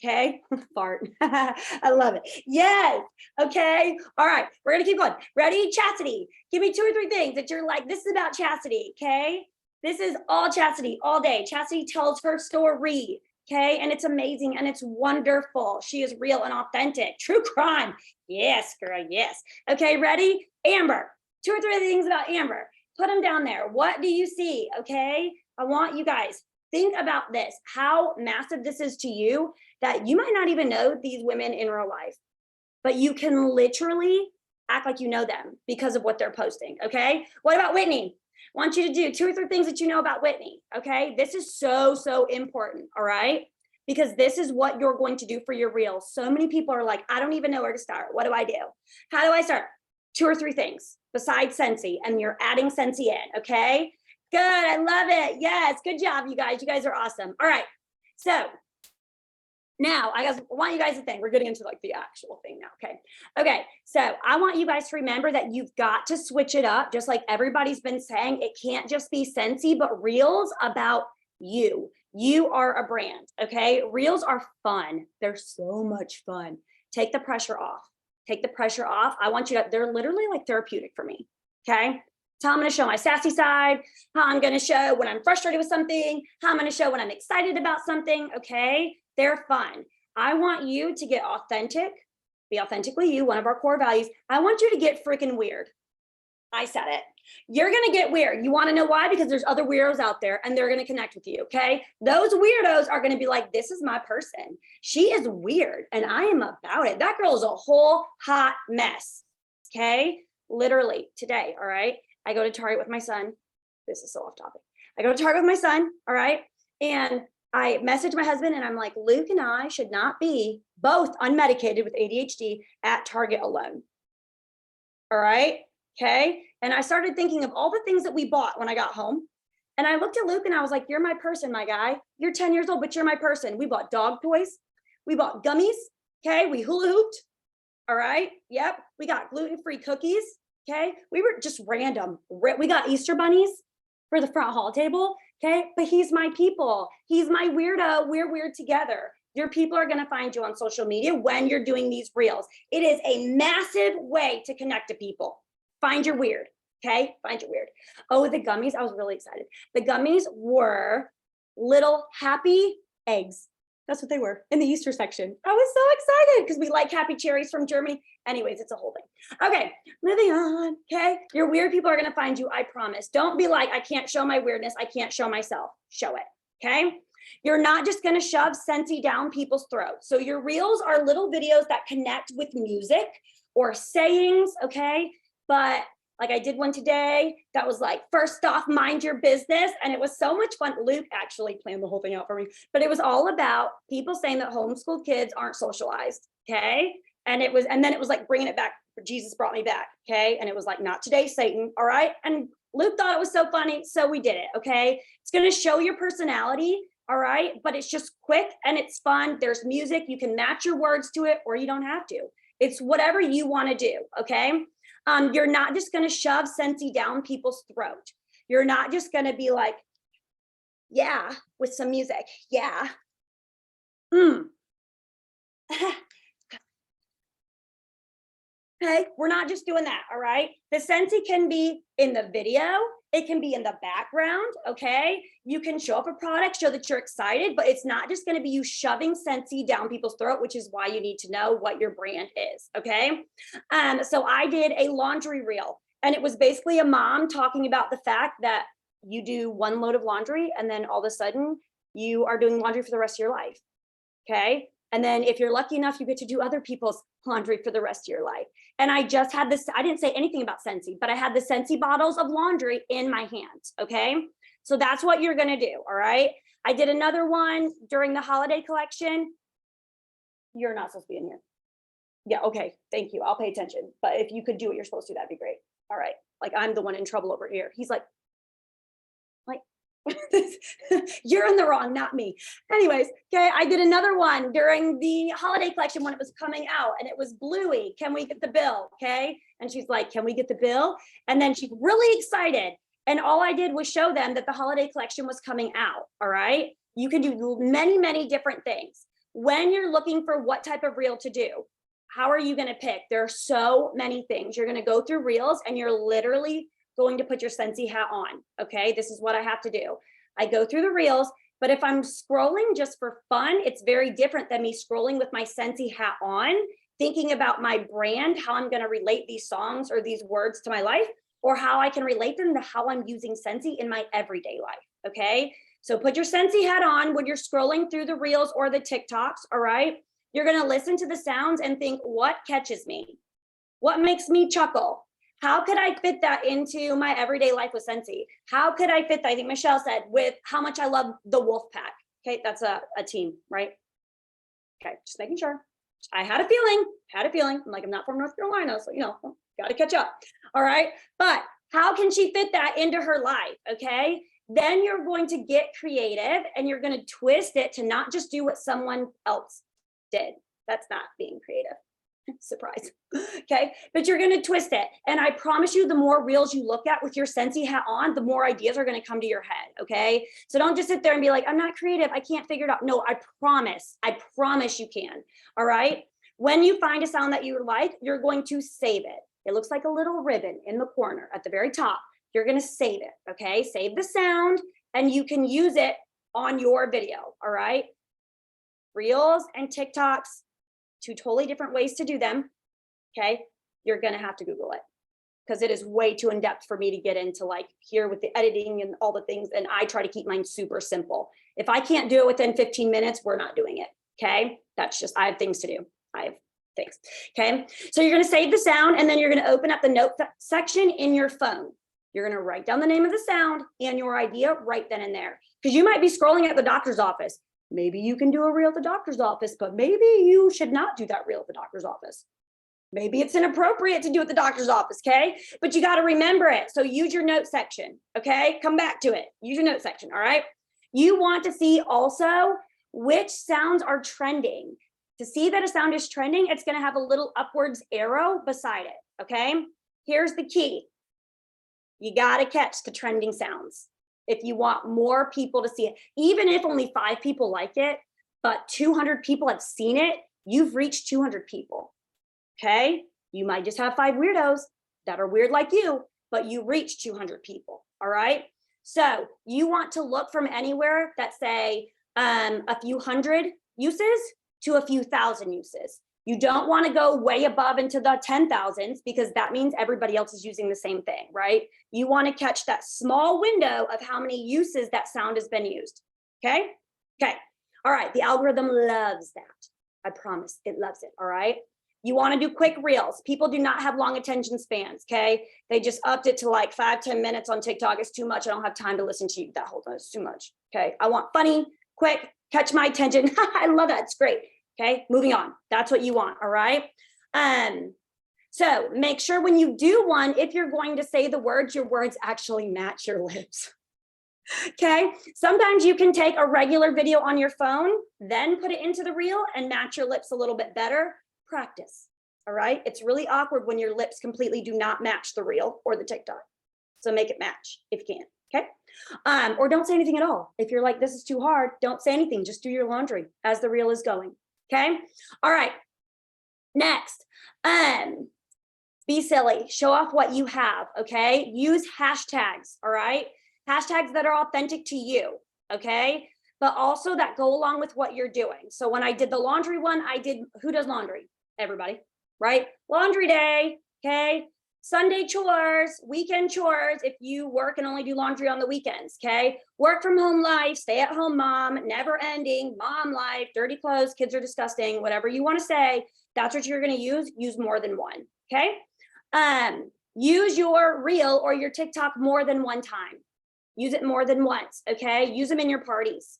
Okay. Fart. I love it. Yes. Okay. All right. We're going to keep going. Ready? Chastity. Give me 2 or 3 things that you're like, this is about Chastity. Okay. This is all Chastity all day. Chastity tells her story. Okay. And it's amazing and it's wonderful. She is real and authentic. True crime. Yes, girl. Yes. Okay. Ready? Amber. 2 or 3 things about Amber. Put them down there. What do you see? Okay. I want you guys think about this, how massive this is to you that you might not even know these women in real life, but you can literally act like you know them because of what they're posting. Okay. What about Whitney? I want you to do 2 or 3 things that you know about Whitney. Okay. This is so, so important. All right. Because this is what you're going to do for your reels. So many people are like, I don't even know where to start. What do I do? How do I start? 2 or 3 things besides Scentsy, and you're adding Scentsy in. Okay. Good. I love it. Yes. Good job, you guys. You guys are awesome. All right. So now I want you guys to think, we're getting into like the actual thing now. Okay. Okay. So I want you guys to remember that you've got to switch it up. Just like everybody's been saying, it can't just be Scentsy, but reels about you. You are a brand. Okay. Reels are fun. They're so much fun. Take the pressure off. Take the pressure off. I want you to, they're literally like therapeutic for me. Okay. So I'm going to show my sassy side, how I'm going to show when I'm frustrated with something, how I'm going to show when I'm excited about something. Okay. They're fun. I want you to get authentic, be authentically you, one of our core values. I want you to get freaking weird. I said it. You're going to get weird. You want to know why? Because there's other weirdos out there and they're going to connect with you. Okay. Those weirdos are going to be like, this is my person. She is weird and I am about it. That girl is a whole hot mess. Okay. Literally today. All right. I go to Target with my son. This is so off topic. I go to Target with my son. All right. And I message my husband and I'm like, Luke and I should not be both unmedicated with ADHD at Target alone. All right. Okay. And I started thinking of all the things that we bought when I got home. And I looked at Luke and I was like, you're my person, my guy. You're 10 years old, but you're my person. We bought dog toys. We bought gummies. Okay. We hula hooped. All right. Yep. We got gluten-free cookies. Okay. We were just random. We got Easter bunnies for the front hall table. Okay. But he's my people. He's my weirdo. We're weird together. Your people are going to find you on social media when you're doing these reels. It is a massive way to connect to people. Find your weird. Okay. Find your weird. Oh, the gummies. I was really excited. The gummies were little happy eggs. That's what they were in the Easter section. I was so excited because we like happy cherries from Germany. Anyways, it's a whole thing. Okay, moving on. Okay, your weird people are going to find you. I promise. Don't be like, I can't show my weirdness. I can't show myself. Show it. Okay. You're not just going to shove Scentsy down people's throats. So your reels are little videos that connect with music or sayings. Okay. But like I did one today that was like, first off, mind your business. And it was so much fun. Luke actually planned the whole thing out for me, but it was all about people saying that homeschooled kids aren't socialized. Okay. And then it was like bringing it back. Jesus brought me back. Okay. And it was like, not today, Satan. All right. And Luke thought it was so funny, so we did it, okay? It's gonna show your personality, all right? But it's just quick and it's fun. There's music, you can match your words to it or you don't have to. It's whatever you wanna do, okay? You're not just gonna shove Scentsy down people's throat. You're not just gonna be like, yeah, with some music, yeah. Okay, we're not just doing that, all right? The Scentsy can be in the video, it can be in the background, okay? You can show up a product, show that you're excited, but it's not just gonna be you shoving Scentsy down people's throat, which is why you need to know what your brand is, okay? So I did a laundry reel, and it was basically a mom talking about the fact that you do one load of laundry, and then all of a sudden, you are doing laundry for the rest of your life, okay? And then if you're lucky enough, you get to do other people's laundry for the rest of your life. And I just had this, I didn't say anything about Scentsy, but I had the Scentsy bottles of laundry in my hands, okay? So that's what you're gonna do, all right? I did another one during the holiday collection. You're not supposed to be in here. Yeah, okay, thank you, I'll pay attention. But if you could do what you're supposed to, that'd be great. All right, like I'm the one in trouble over here. He's like, you're in the wrong, not me. Anyways, okay, I did another one during the holiday collection when it was coming out, and it was Bluey. Can we get the bill? Okay. And she's like, can we get the bill? And then she's really excited. And all I did was show them that the holiday collection was coming out. All right. You can do many, many different things. When you're looking for what type of reel to do, how are you going to pick? There are so many things. You're going to go through reels and you're literally going to put your Scentsy hat on. Okay, this is what I have to do. I go through the reels, but if I'm scrolling just for fun, it's very different than me scrolling with my Scentsy hat on, thinking about my brand, how I'm gonna relate these songs or these words to my life, or how I can relate them to how I'm using Scentsy in my everyday life, okay? So put your Scentsy hat on when you're scrolling through the reels or the TikToks, all right? You're gonna listen to the sounds and think, what catches me? What makes me chuckle? How could I fit that into my everyday life with Scentsy? How could I fit that? I think Michelle said with how much I love the wolf pack. Okay, that's a team, right? Okay, just making sure. I had a feeling. I'm like, I'm not from North Carolina, so, you know, got to catch up. All right, but how can she fit that into her life? Okay, then you're going to get creative and you're going to twist it to not just do what someone else did. That's not being creative. Surprise. Okay, but you're going to twist it, and I promise you, the more reels you look at with your Scentsy hat on, the more ideas are going to come to your head. Okay, so don't just sit there and be like, I'm not creative, I can't figure it out. No, I promise you can. All right, when you find a sound that you like, you're going to save it. It looks like a little ribbon in the corner at the very top. You're going to save it. Okay, save the sound and you can use it on your video. All right, reels and TikToks, two totally different ways to do them. Okay, you're gonna have to Google it because it is way too in-depth for me to get into, like, here with the editing and all the things, and I try to keep mine super simple. If I can't do it within 15 minutes, we're not doing it. Okay, that's just, I have things to do. I have things. Okay, so you're gonna save the sound and then you're gonna open up the note section in your phone. You're gonna write down the name of the sound and your idea right then and there, because you might be scrolling at the doctor's office. Maybe you can do a reel at the doctor's office, but maybe you should not do that reel at the doctor's office. Maybe it's inappropriate to do at the doctor's office, okay? But you got to remember it. So use your note section, okay? Come back to it. Use your note section, all right? You want to see also which sounds are trending. To see that a sound is trending, it's going to have a little upwards arrow beside it, okay? Here's the key. You got to catch the trending sounds. If you want more people to see it, even if only 5 people like it, but 200 people have seen it, you've reached 200 people, okay? You might just have 5 weirdos that are weird like you, but you reach 200 people, all right? So you want to look from anywhere that say a few hundred uses to a few thousand uses. You don't want to go way above into the 10,000s because that means everybody else is using the same thing, right? You want to catch that small window of how many uses that sound has been used, okay? Okay, all right, the algorithm loves that. I promise, it loves it, all right? You want to do quick reels. People do not have long attention spans, okay? They just upped it to like 5-10 minutes on TikTok. It's too much. I don't have time to listen to you that whole time. It's too much, okay? I want funny, quick, catch my attention. I love that, it's great. Okay, moving on. That's what you want, all right? So make sure when you do one, if you're going to say the words, your words actually match your lips. Okay. Sometimes you can take a regular video on your phone, then put it into the reel and match your lips a little bit better. Practice. All right. It's really awkward when your lips completely do not match the reel or the TikTok. So make it match if you can. Okay. Or don't say anything at all. If you're like, this is too hard, don't say anything. Just do your laundry as the reel is going. Okay. All right. Next. Be silly. Show off what you have. Okay. Use hashtags. All right. Hashtags that are authentic to you. Okay. But also that go along with what you're doing. So when I did the laundry one, I did, who does laundry? Everybody, right? Laundry day. Okay. Sunday chores, weekend chores, if you work and only do laundry on the weekends, okay? Work from home life, stay at home mom, never ending, mom life, dirty clothes, kids are disgusting, whatever you want to say, that's what you're going to use more than one, okay? Use your reel or your TikTok more than one time. Use it more than once, okay? Use them in your parties.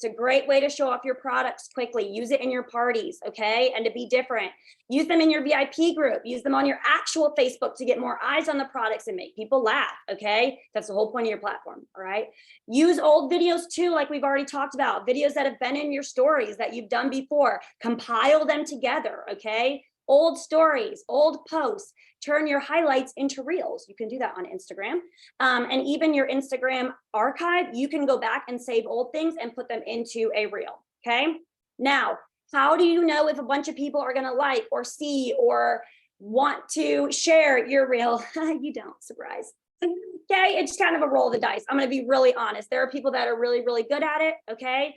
It's a great way to show off your products quickly. Use it in your parties, okay? And to be different. Use them in your VIP group. Use them on your actual Facebook to get more eyes on the products and make people laugh, okay? That's the whole point of your platform, all right? Use old videos too, like we've already talked about. Videos that have been in your stories that you've done before. Compile them together, okay? Old stories, old posts. Turn your highlights into reels. You can do that on Instagram. And even your Instagram archive, you can go back and save old things and put them into a reel, okay? Now, how do you know if a bunch of people are gonna like or see or want to share your reel? You don't, surprise. Okay, it's kind of a roll of the dice. I'm gonna be really honest. There are people that are really, really good at it, okay?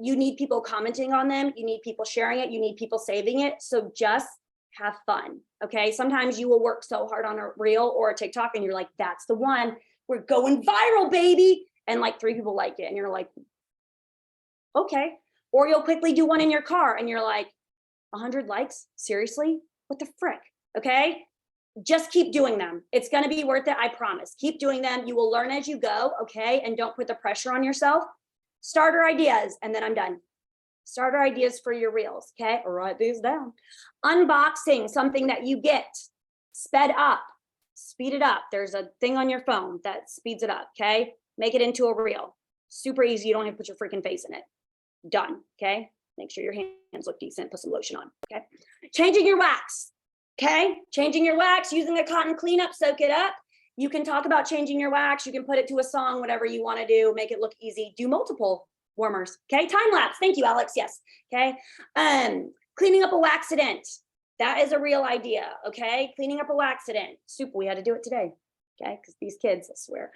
You need people commenting on them. You need people sharing it. You need people saving it. So just have fun, okay? Sometimes you will work so hard on a reel or a TikTok and you're like, that's the one. We're going viral, baby. And like 3 people like it and you're like, okay. Or you'll quickly do one in your car and you're like, 100 likes? Seriously? What the frick? Okay? Just keep doing them. It's gonna be worth it, I promise. Keep doing them. You will learn as you go, okay? And don't put the pressure on yourself. Starter ideas, and then I'm done. Starter ideas for your reels, okay? Write these down. Unboxing something that you get, sped up, speed it up. There's a thing on your phone that speeds it up, okay? Make it into a reel. Super easy, you don't have to put your freaking face in it. Done, okay? Make sure your hands look decent, put some lotion on, okay? Changing your wax, okay? Changing your wax, using a cotton cleanup, soak it up. You can talk about changing your wax. You can put it to a song, whatever you want to do, make it look easy. Do multiple warmers. Okay. Time lapse. Thank you, Alex. Yes. Okay. Cleaning up a waxident. That is a real idea. Okay. Cleaning up a waxident. Super. We had to do it today. Okay. Because these kids, I swear.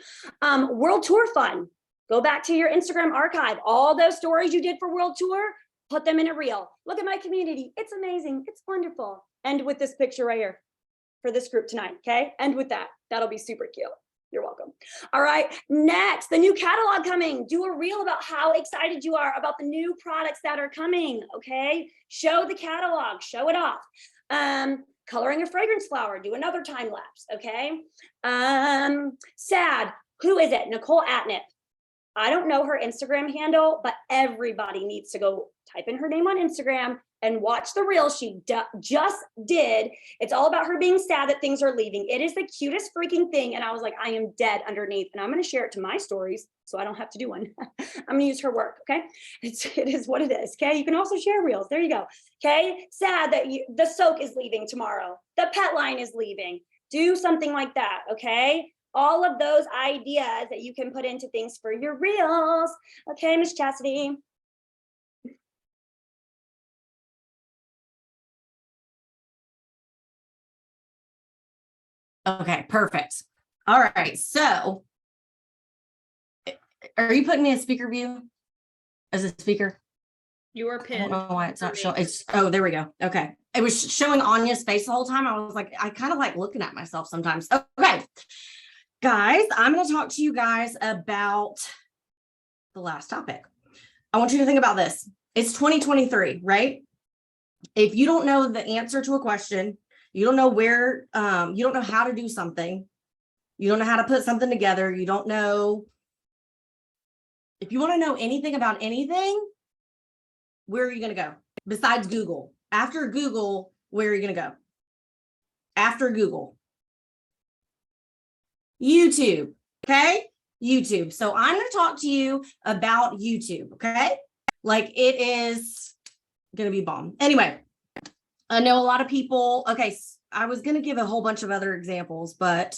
World tour fun. Go back to your Instagram archive. All those stories you did for World Tour, put them in a reel. Look at my community. It's amazing. It's wonderful. End with this picture right here for this group tonight, okay? End with that. That'll be super cute. You're welcome. All right, next, the new catalog coming. Do a reel about how excited you are about the new products that are coming, okay? Show the catalog, show it off. Coloring a fragrance flower, do another time lapse, okay? Sad, who is it? Nicole Atnip. I don't know her Instagram handle, but everybody needs to go type in her name on Instagram and watch the reel she just did. It's all about her being sad that things are leaving. It is the cutest freaking thing. And I was like, I am dead underneath. And I'm going to share it to my stories so I don't have to do one. I'm going to use her work. Okay. It is what it is. Okay. You can also share reels. There you go. Okay. Sad that the soak is leaving tomorrow. The pet line is leaving. Do something like that. Okay. All of those ideas that you can put into things for your reels. Okay, Miss Chasity. Okay, perfect. All right, so are you putting me in speaker view as a speaker? You are I don't pinned. know why it's not showing. It's, oh, there we go. Okay. It was showing Anya's face the whole time. I was like, I kind of like looking at myself sometimes. Okay, guys, I'm going to talk to you guys about the last topic. I want you to think about this. It's 2023, right? If you don't know the answer to a question, you don't know where, you don't know how to do something, you don't know how to put something together, you don't know, if you want to know anything about anything, where are you going to go? Besides Google. After Google, where are you going to go? after Google? YouTube. Okay. YouTube. So I'm going to talk to you about YouTube. Okay. Like it is going to be bomb. Anyway, I know a lot of people. Okay. I was going to give a whole bunch of other examples, but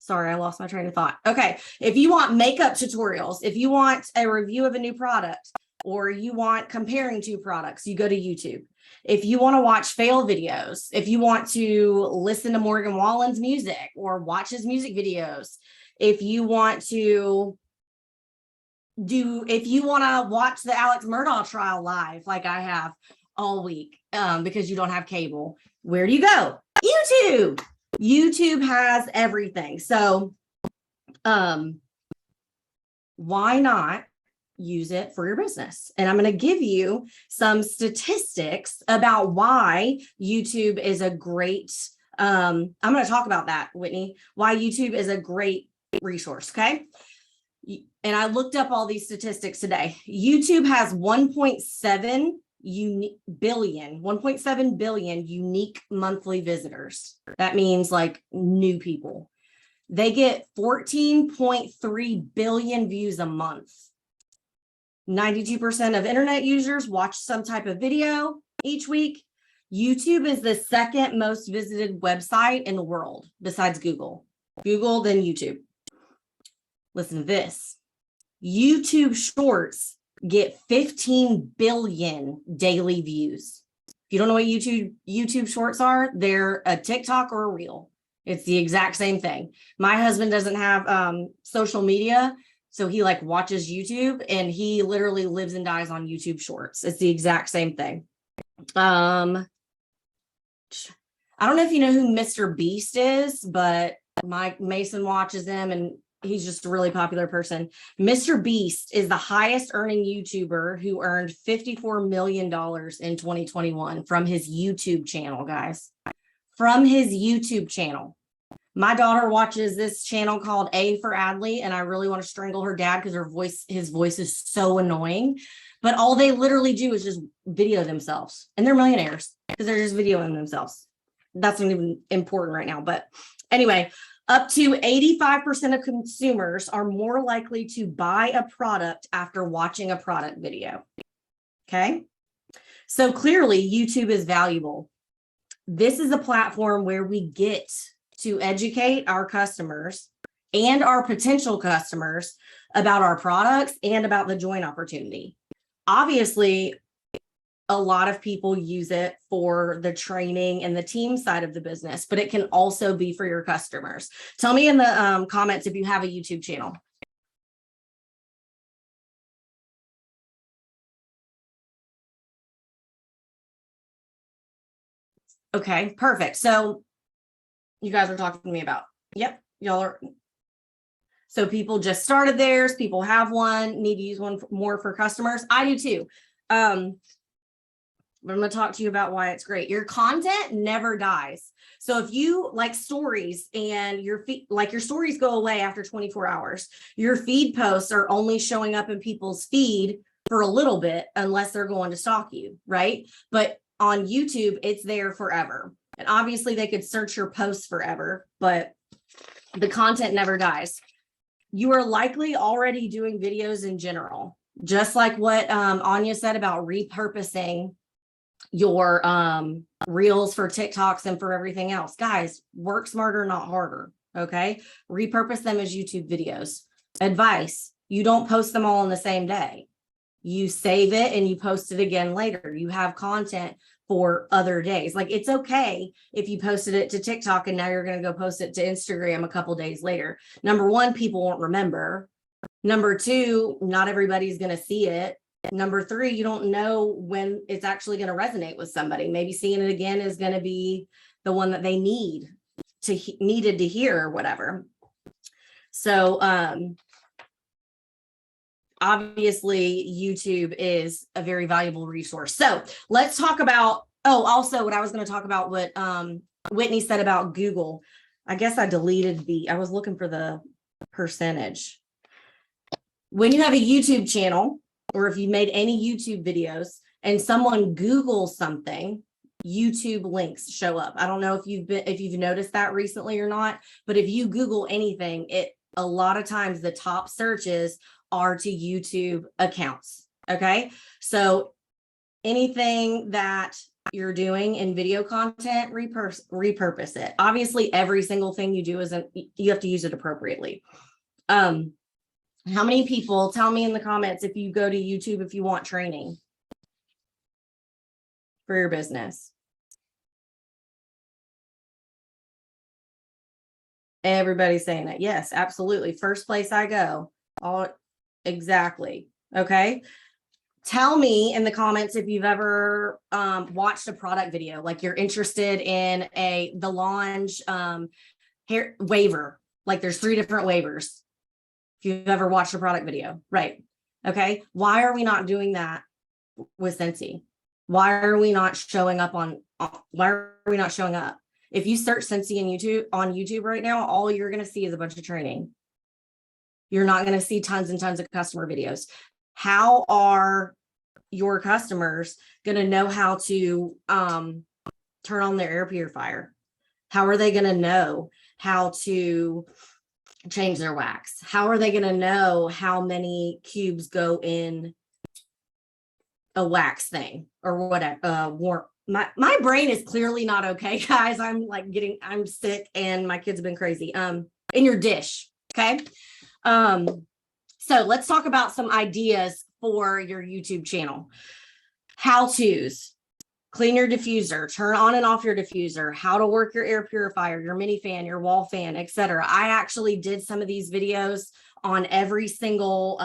sorry, I lost my train of thought. Okay. If you want makeup tutorials, if you want a review of a new product, or you want comparing two products, you go to YouTube. If you want to watch fail videos, if you want to listen to Morgan Wallen's music or watch his music videos, if you want to watch the Alex Murdaugh trial live, like I have all week, because you don't have cable, where do you go? YouTube. YouTube has everything. So, why not use it for your business? And I'm going to give you some statistics about why YouTube is a great, I'm going to talk about that, Whitney, why YouTube is a great resource. Okay. And I looked up all these statistics today. YouTube has 1.7 billion unique monthly visitors. That means like new people. They get 14.3 billion views a month. 92% of internet users watch some type of video each week. YouTube is the second most visited website in the world besides Google. Google, then YouTube. Listen to this. YouTube Shorts get 15 billion daily views. If you don't know what YouTube Shorts are, they're a TikTok or a Reel. It's the exact same thing. My husband doesn't have social media, so he like watches YouTube, and he literally lives and dies on YouTube Shorts. It's the exact same thing. I don't know if you know who Mr. Beast is, but Mike Mason watches him, and he's just a really popular person. Mr. Beast is the highest earning YouTuber who earned $54 million in 2021 from his YouTube channel, guys. From his YouTube channel. My daughter watches this channel called A for Adley, and I really want to strangle her dad because his voice is so annoying. But all they literally do is just video themselves, and they're millionaires because they're just videoing themselves. That's not even important right now. But anyway, up to 85% of consumers are more likely to buy a product after watching a product video. Okay. So clearly YouTube is valuable. This is a platform where we get to educate our customers and our potential customers about our products and about the join opportunity. Obviously, a lot of people use it for the training and the team side of the business, but it can also be for your customers. Tell me in the comments if you have a YouTube channel. Okay, perfect. So you guys are talking to me about, yep, y'all are. So people just started theirs. People have one, need to use one more for customers. I do too. But I'm going to talk to you about why it's great. Your content never dies. So if you like stories and your stories go away after 24 hours, your feed posts are only showing up in people's feed for a little bit, unless they're going to stalk you, right? But on YouTube, it's there forever. And obviously they could search your posts forever, but the content never dies. You are likely already doing videos in general, just like what Anja said about repurposing your reels for TikToks and for everything else. Guys, work smarter, not harder. Okay. Repurpose them as YouTube videos. Advice: you don't post them all in the same day. You save it and you post it again later. You have content for other days. Like, it's okay if you posted it to TikTok and now you're going to go post it to Instagram a couple days later. Number one, people won't remember. Number two, not everybody's going to see it. Number three, you don't know when it's actually going to resonate with somebody. Maybe seeing it again is going to be the one that they needed to hear or whatever. So obviously YouTube is a very valuable resource. So let's talk about, also what I was going to talk about, what Whitney said about Google. I guess I deleted I was looking for the percentage. When you have a YouTube channel, or if you made any YouTube videos and someone Googles something, YouTube links show up. I don't know if you've noticed that recently or not, but if you Google anything, a lot of times the top searches are to YouTube accounts. Okay. So anything that you're doing in video content, repurpose it. Obviously, every single thing you do you have to use it appropriately. How many people, tell me in the comments if you go to YouTube if you want training for your business? Everybody's saying that. Yes, absolutely. First place I go. Exactly. Okay. Tell me in the comments if you've ever watched a product video, like you're interested in the Launch hair waiver. Like there's 3 different waivers. If you've ever watched a product video, right? Okay. Why are we not doing that with Scentsy? Why are we not showing up why are we not showing up? If you search Scentsy on YouTube right now, all you're going to see is a bunch of training. You're not going to see tons and tons of customer videos. How are your customers going to know how to turn on their air purifier? How are they going to know how to change their wax? How are they going to know how many cubes go in a wax thing or whatever? My brain is clearly not okay, guys. I'm sick and my kids have been crazy. In your dish. Okay. So let's talk about some ideas for your YouTube channel. How-tos: clean your diffuser, turn on and off your diffuser, how to work your air purifier, your mini fan, your wall fan, etc. I actually did some of these videos on every single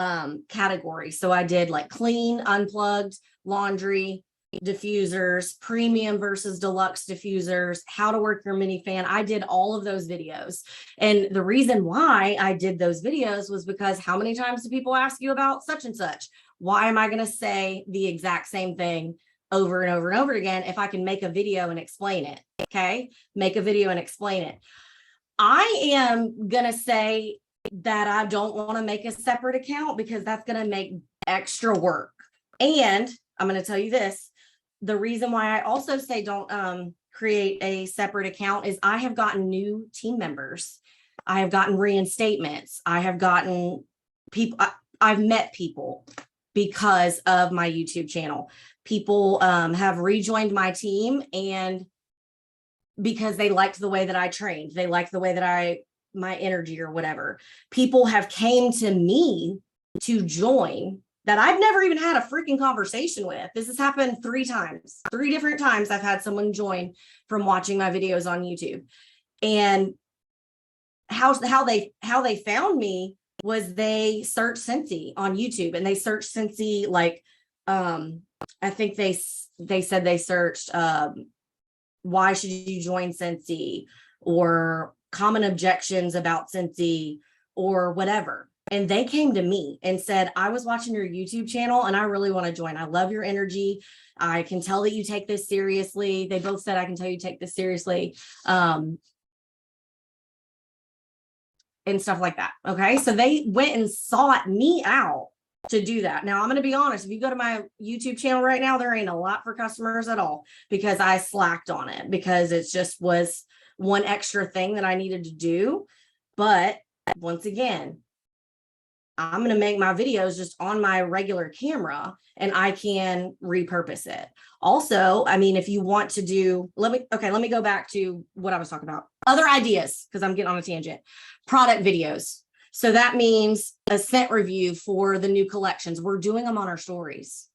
category. So I did like clean, unplugged, laundry, diffusers, premium versus deluxe diffusers, how to work your mini fan. I did all of those videos. And the reason why I did those videos was because how many times do people ask you about such and such? Why am I going to say the exact same thing over and over and over again if I can make a video and explain it? Okay. Make a video and explain it. I am going to say that I don't want to make a separate account because that's going to make extra work. And I'm going to tell you this. The reason why I also say don't create a separate account is I have gotten new team members. I have gotten reinstatements. I have gotten people. I've met people because of my YouTube channel. People have rejoined my team and because they liked the way that I trained. They liked the way that my energy or whatever. People have came to me to join that I've never even had a freaking conversation with. This has happened 3 times, 3 different times I've had someone join from watching my videos on YouTube. And how they found me was they searched Scentsy on YouTube and they searched Scentsy like, I think they said they searched, why should you join Scentsy or common objections about Scentsy or whatever. And they came to me and said, I was watching your YouTube channel and I really want to join. I love your energy. I can tell that you take this seriously. They both said, I can tell you take this seriously. And stuff like that. Okay. So they went and sought me out to do that. Now I'm going to be honest. If you go to my YouTube channel right now, there ain't a lot for customers at all because I slacked on it because it just was one extra thing that I needed to do. But once again, I'm going to make my videos just on my regular camera and I can repurpose it. Also, I mean, if you want to do, let me go back to what I was talking about. Other ideas, because I'm getting on a tangent. Product videos. So that means a scent review for the new collections. We're doing them on our stories.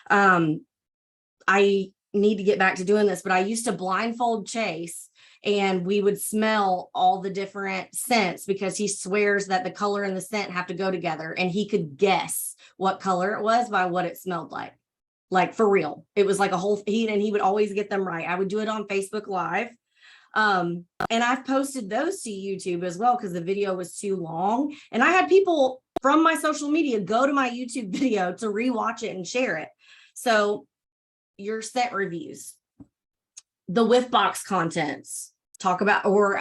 I need to get back to doing this, but I used to blindfold Chase and we would smell all the different scents because he swears that the color and the scent have to go together and he could guess what color it was by what it smelled like for real. It was like a whole and he would always get them right. I would do it on Facebook Live. And I've posted those to YouTube as well because the video was too long and I had people from my social media go to my YouTube video to rewatch it and share it. So your scent reviews, the whiff box contents, talk about or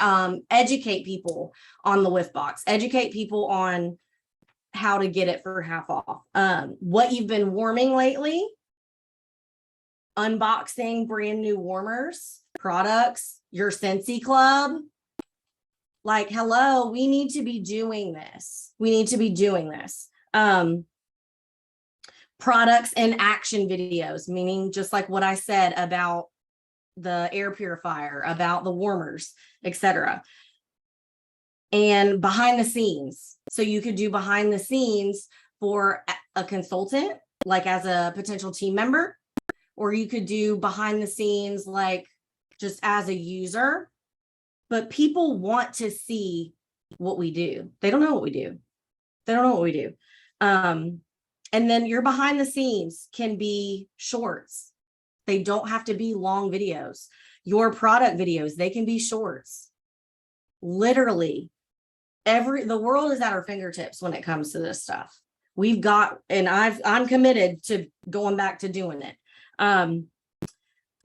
educate people on the whiff box, educate people on how to get it for half off. What you've been warming lately, unboxing brand new warmers, products, your Scentsy Club. Like, hello, we need to be doing this. We need to be doing this. Products and action videos, meaning just like what I said about the air purifier, about the warmers, etc. And behind the scenes. So you could do behind the scenes for a consultant, like as a potential team member, or you could do behind the scenes, like just as a user. But people want to see what we do. They don't know what we do. They don't know what we do. And then your behind the scenes can be shorts. They don't have to be long videos. Your product videos, they can be shorts. Literally, the world is at our fingertips when it comes to this stuff. We've got, and I'm committed to going back to doing it.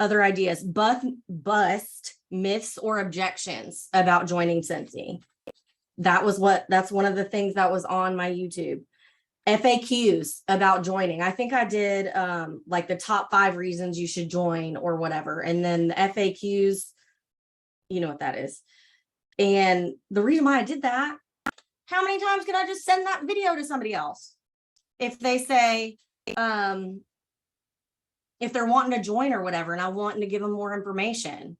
Other ideas, bust myths or objections about joining Scentsy. That's one of the things that was on my YouTube. FAQs about joining. I think I did like the top 5 reasons you should join or whatever. And then the FAQs, you know what that is. And the reason why I did that, how many times can I just send that video to somebody else? If they say, if they're wanting to join or whatever, and I want to give them more information.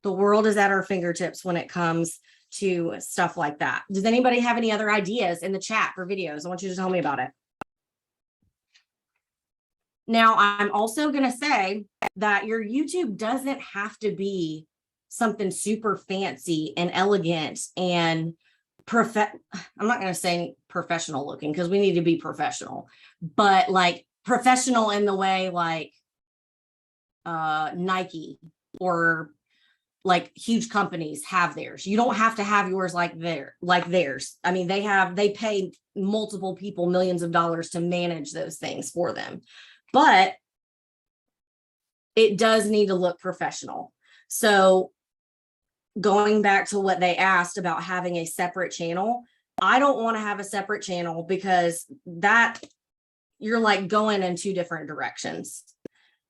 The world is at our fingertips when it comes to stuff like that. Does anybody have any other ideas in the chat for videos? I want you to tell me about it. Now, I'm also going to say that your YouTube doesn't have to be something super fancy and elegant and I'm not going to say professional looking because we need to be professional, but like professional in the way like Nike or like huge companies have theirs. You don't have to have yours like theirs. I mean, they pay multiple people millions of dollars to manage those things for them, but it does need to look professional. So going back to what they asked about having a separate channel, I don't want to have a separate channel because that you're like going in 2 different directions.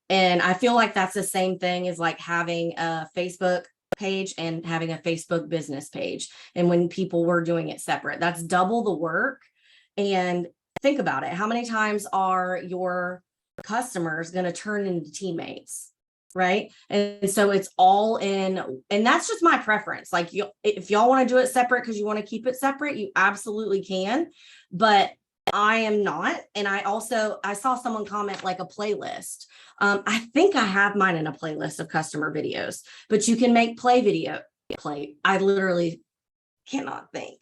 And I feel like that's the same thing as like having a Facebook page and having a Facebook business page. And when people were doing it separate, that's double the work. And think about it. How many times are your customers going to turn into teammates? Right. And so it's all in, and that's just my preference. Like if y'all want to do it separate because you want to keep it separate, you absolutely can. But I am not. And I saw someone comment like a playlist. I think I have mine in a playlist of customer videos, but you can make play. I literally cannot think.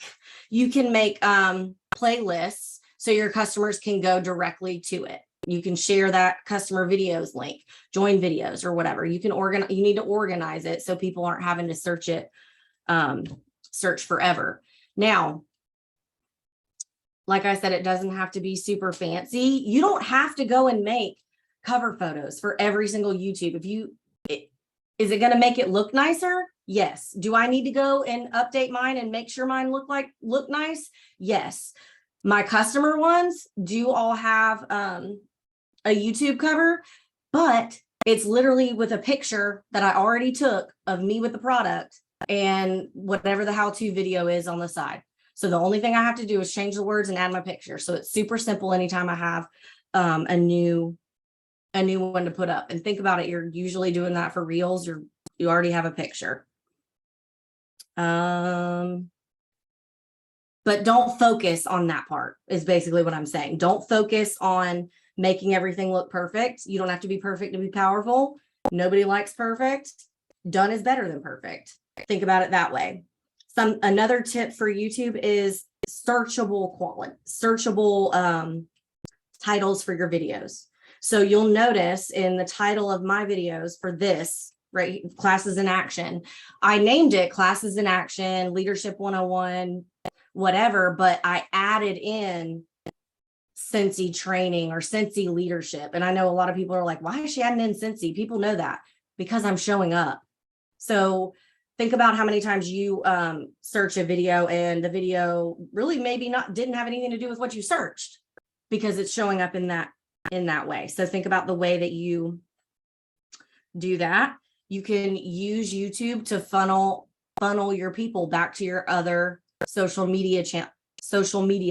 You can make playlists so your customers can go directly to it. You can share that customer videos link, join videos or whatever. You need to organize it so people aren't having to search forever. Now, like I said, it doesn't have to be super fancy. You don't have to go and make cover photos for every single YouTube. Is it going to make it look nicer? Yes. Do I need to go and update mine and make sure mine look nice? Yes. My customer ones do all have a YouTube cover, but it's literally with a picture that I already took of me with the product and whatever the how-to video is on the side. So the only thing I have to do is change the words and add my picture. So it's super simple anytime I have a new one to put up. And think about it, you're usually doing that for reels. You already have a picture. But don't focus on that part is basically what I'm saying. Don't focus on making everything look perfect. You don't have to be perfect to be powerful. Nobody likes perfect. Done is better than perfect. Think about it that way. Another tip for YouTube is searchable titles for your videos. So you'll notice in the title of my videos for this, right, Classes in Action, I named it Classes in Action, Leadership 101, whatever, but I added in Scentsy training or Scentsy leadership. And I know a lot of people are like, why is she adding in Scentsy? People know that because I'm showing up. So think about how many times you search a video and the video really maybe didn't have anything to do with what you searched because it's showing up in that way. So think about the way that you do that. You can use YouTube to funnel your people back to your other social media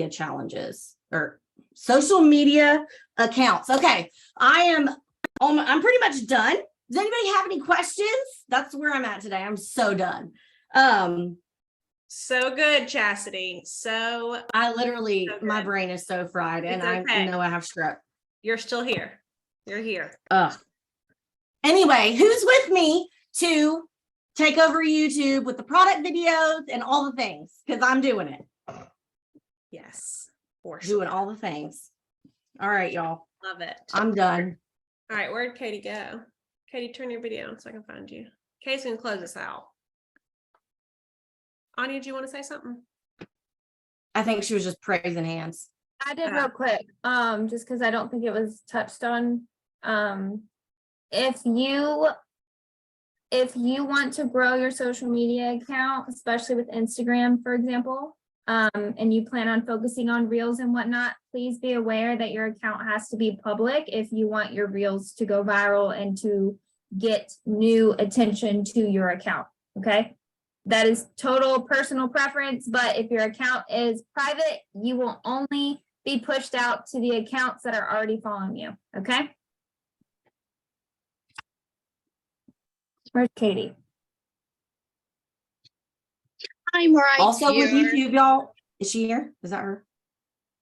challenges or social media accounts. Okay, I'm pretty much done. Does anybody have any questions? That's where I'm at today. I'm so done. So good, Chasity. So I literally, So my good. brain is so fried, and It's I okay. know I have strep. you're still here. You're here. Ugh. Anyway, who's with me to take over YouTube with the product videos and all the things? Because I'm doing it. Yes. For sure. Doing all the things. All right, y'all. Love it. I'm done. All right, where'd Katie go? Katie, turn your video on so I can find you. Katie's gonna close us out. Anya, do you want to say something? I think she was just praising hands. I did real quick, just because I don't think it was touched on. If you want to grow your social media account, especially with Instagram, for example, and you plan on focusing on reels and whatnot, please be aware that your account has to be public if you want your reels to go viral and to get new attention to your account. Okay. That is total personal preference, but if your account is private, you will only be pushed out to the accounts that are already following you. Okay. Where's Katie? I'm right Also with here. YouTube, y'all. Is she here? Is that her?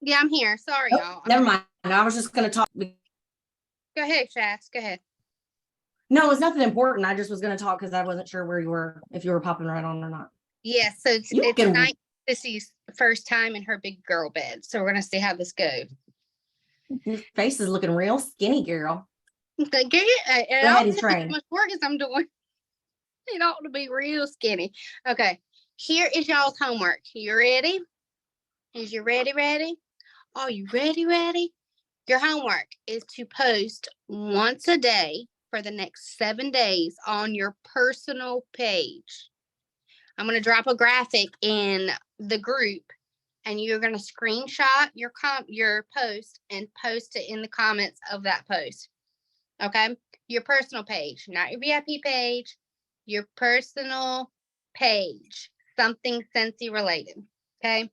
Yeah, I'm here. Sorry, Oh, y'all. never mind. I was just gonna talk. Go ahead, Chas. Go ahead. No, it was nothing important. I just was gonna talk because I wasn't sure where you were, if you were popping right on or not. Yes, so You can- tonight Sissy's first time in her big girl bed. So we're gonna see how this goes. Your face is looking real skinny, girl. Go ahead and train. As much work as I'm doing. It ought to be real skinny. Okay, here is y'all's homework. You ready? Is you ready? Are you ready? Your homework is to post once a day for the next 7 days on your personal page. I'm going to drop a graphic in the group and you're going to screenshot your post and post it in the comments of that post. Okay? Your personal page, not your VIP page, your personal page, something Scentsy related. Okay?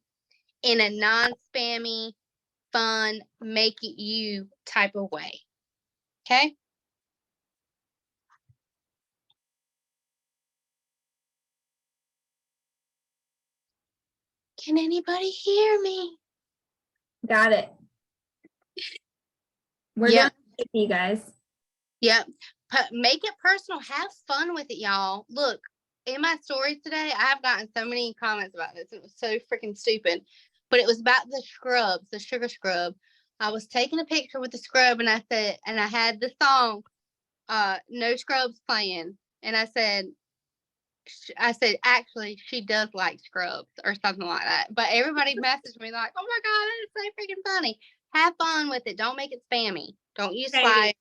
In a non-spammy, fun, make it you type of way. Okay? Can anybody hear me? Got it. We're Yeah. done with you guys. Yep. Make it personal. Have fun with it, y'all. Look, in my stories today, I've gotten so many comments about this. It was so freaking stupid. But it was about the scrubs, the sugar scrub. I was taking a picture with the scrub and I said, and I had the song, No Scrubs playing. And I said, actually, she does like scrubs or something like that. But everybody messaged me like, oh my God, that is so freaking funny. Have fun with it. Don't make it spammy. Don't use fire.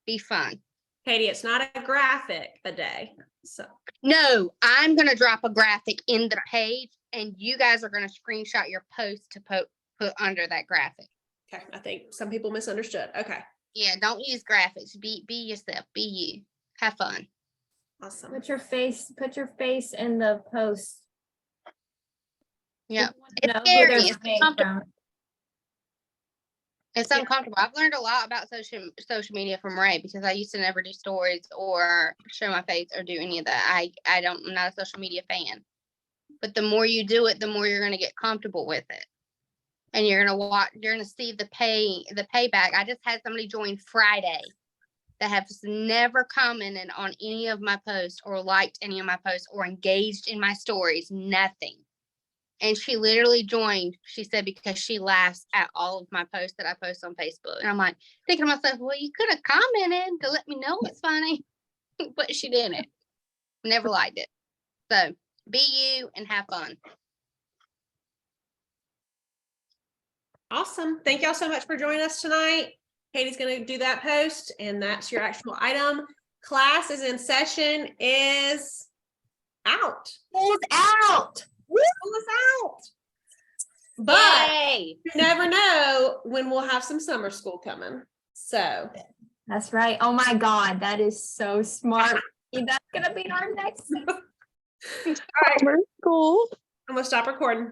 Be fun. Katie, it's not a graphic a day. So No, I'm going to drop a graphic in the page and you guys are going to screenshot your post to put under that graphic. okay, I think some people misunderstood. Okay. Yeah, don't use graphics. Be yourself. Be you. Have fun. Awesome. Put your face in the post. Yeah. Know It's who scary. they're It's made uncomfortable. from. It's uncomfortable. I've learned a lot about social media from Ray because I used to never do stories or show my face or do any of that. I'm not a social media fan. But the more you do it, the more you're going to get comfortable with it. And you're going to see the payback. I just had somebody join Friday that has never commented on any of my posts or liked any of my posts or engaged in my stories, nothing. And she literally joined, she said, because she laughs at all of my posts that I post on Facebook. And I'm like, thinking to myself, well, you could have commented to let me know it's funny, but she didn't. Never liked it. So be you and have fun. Awesome. Thank y'all so much for joining us tonight. Katie's going to do that post and that's your actual item. Class is in session is out. It's out. School is out. But Yay! you never know when we'll have some summer school coming. So That's right. Oh my God, that is so smart. That's gonna be our next. All right, Summer school. I'm gonna stop recording.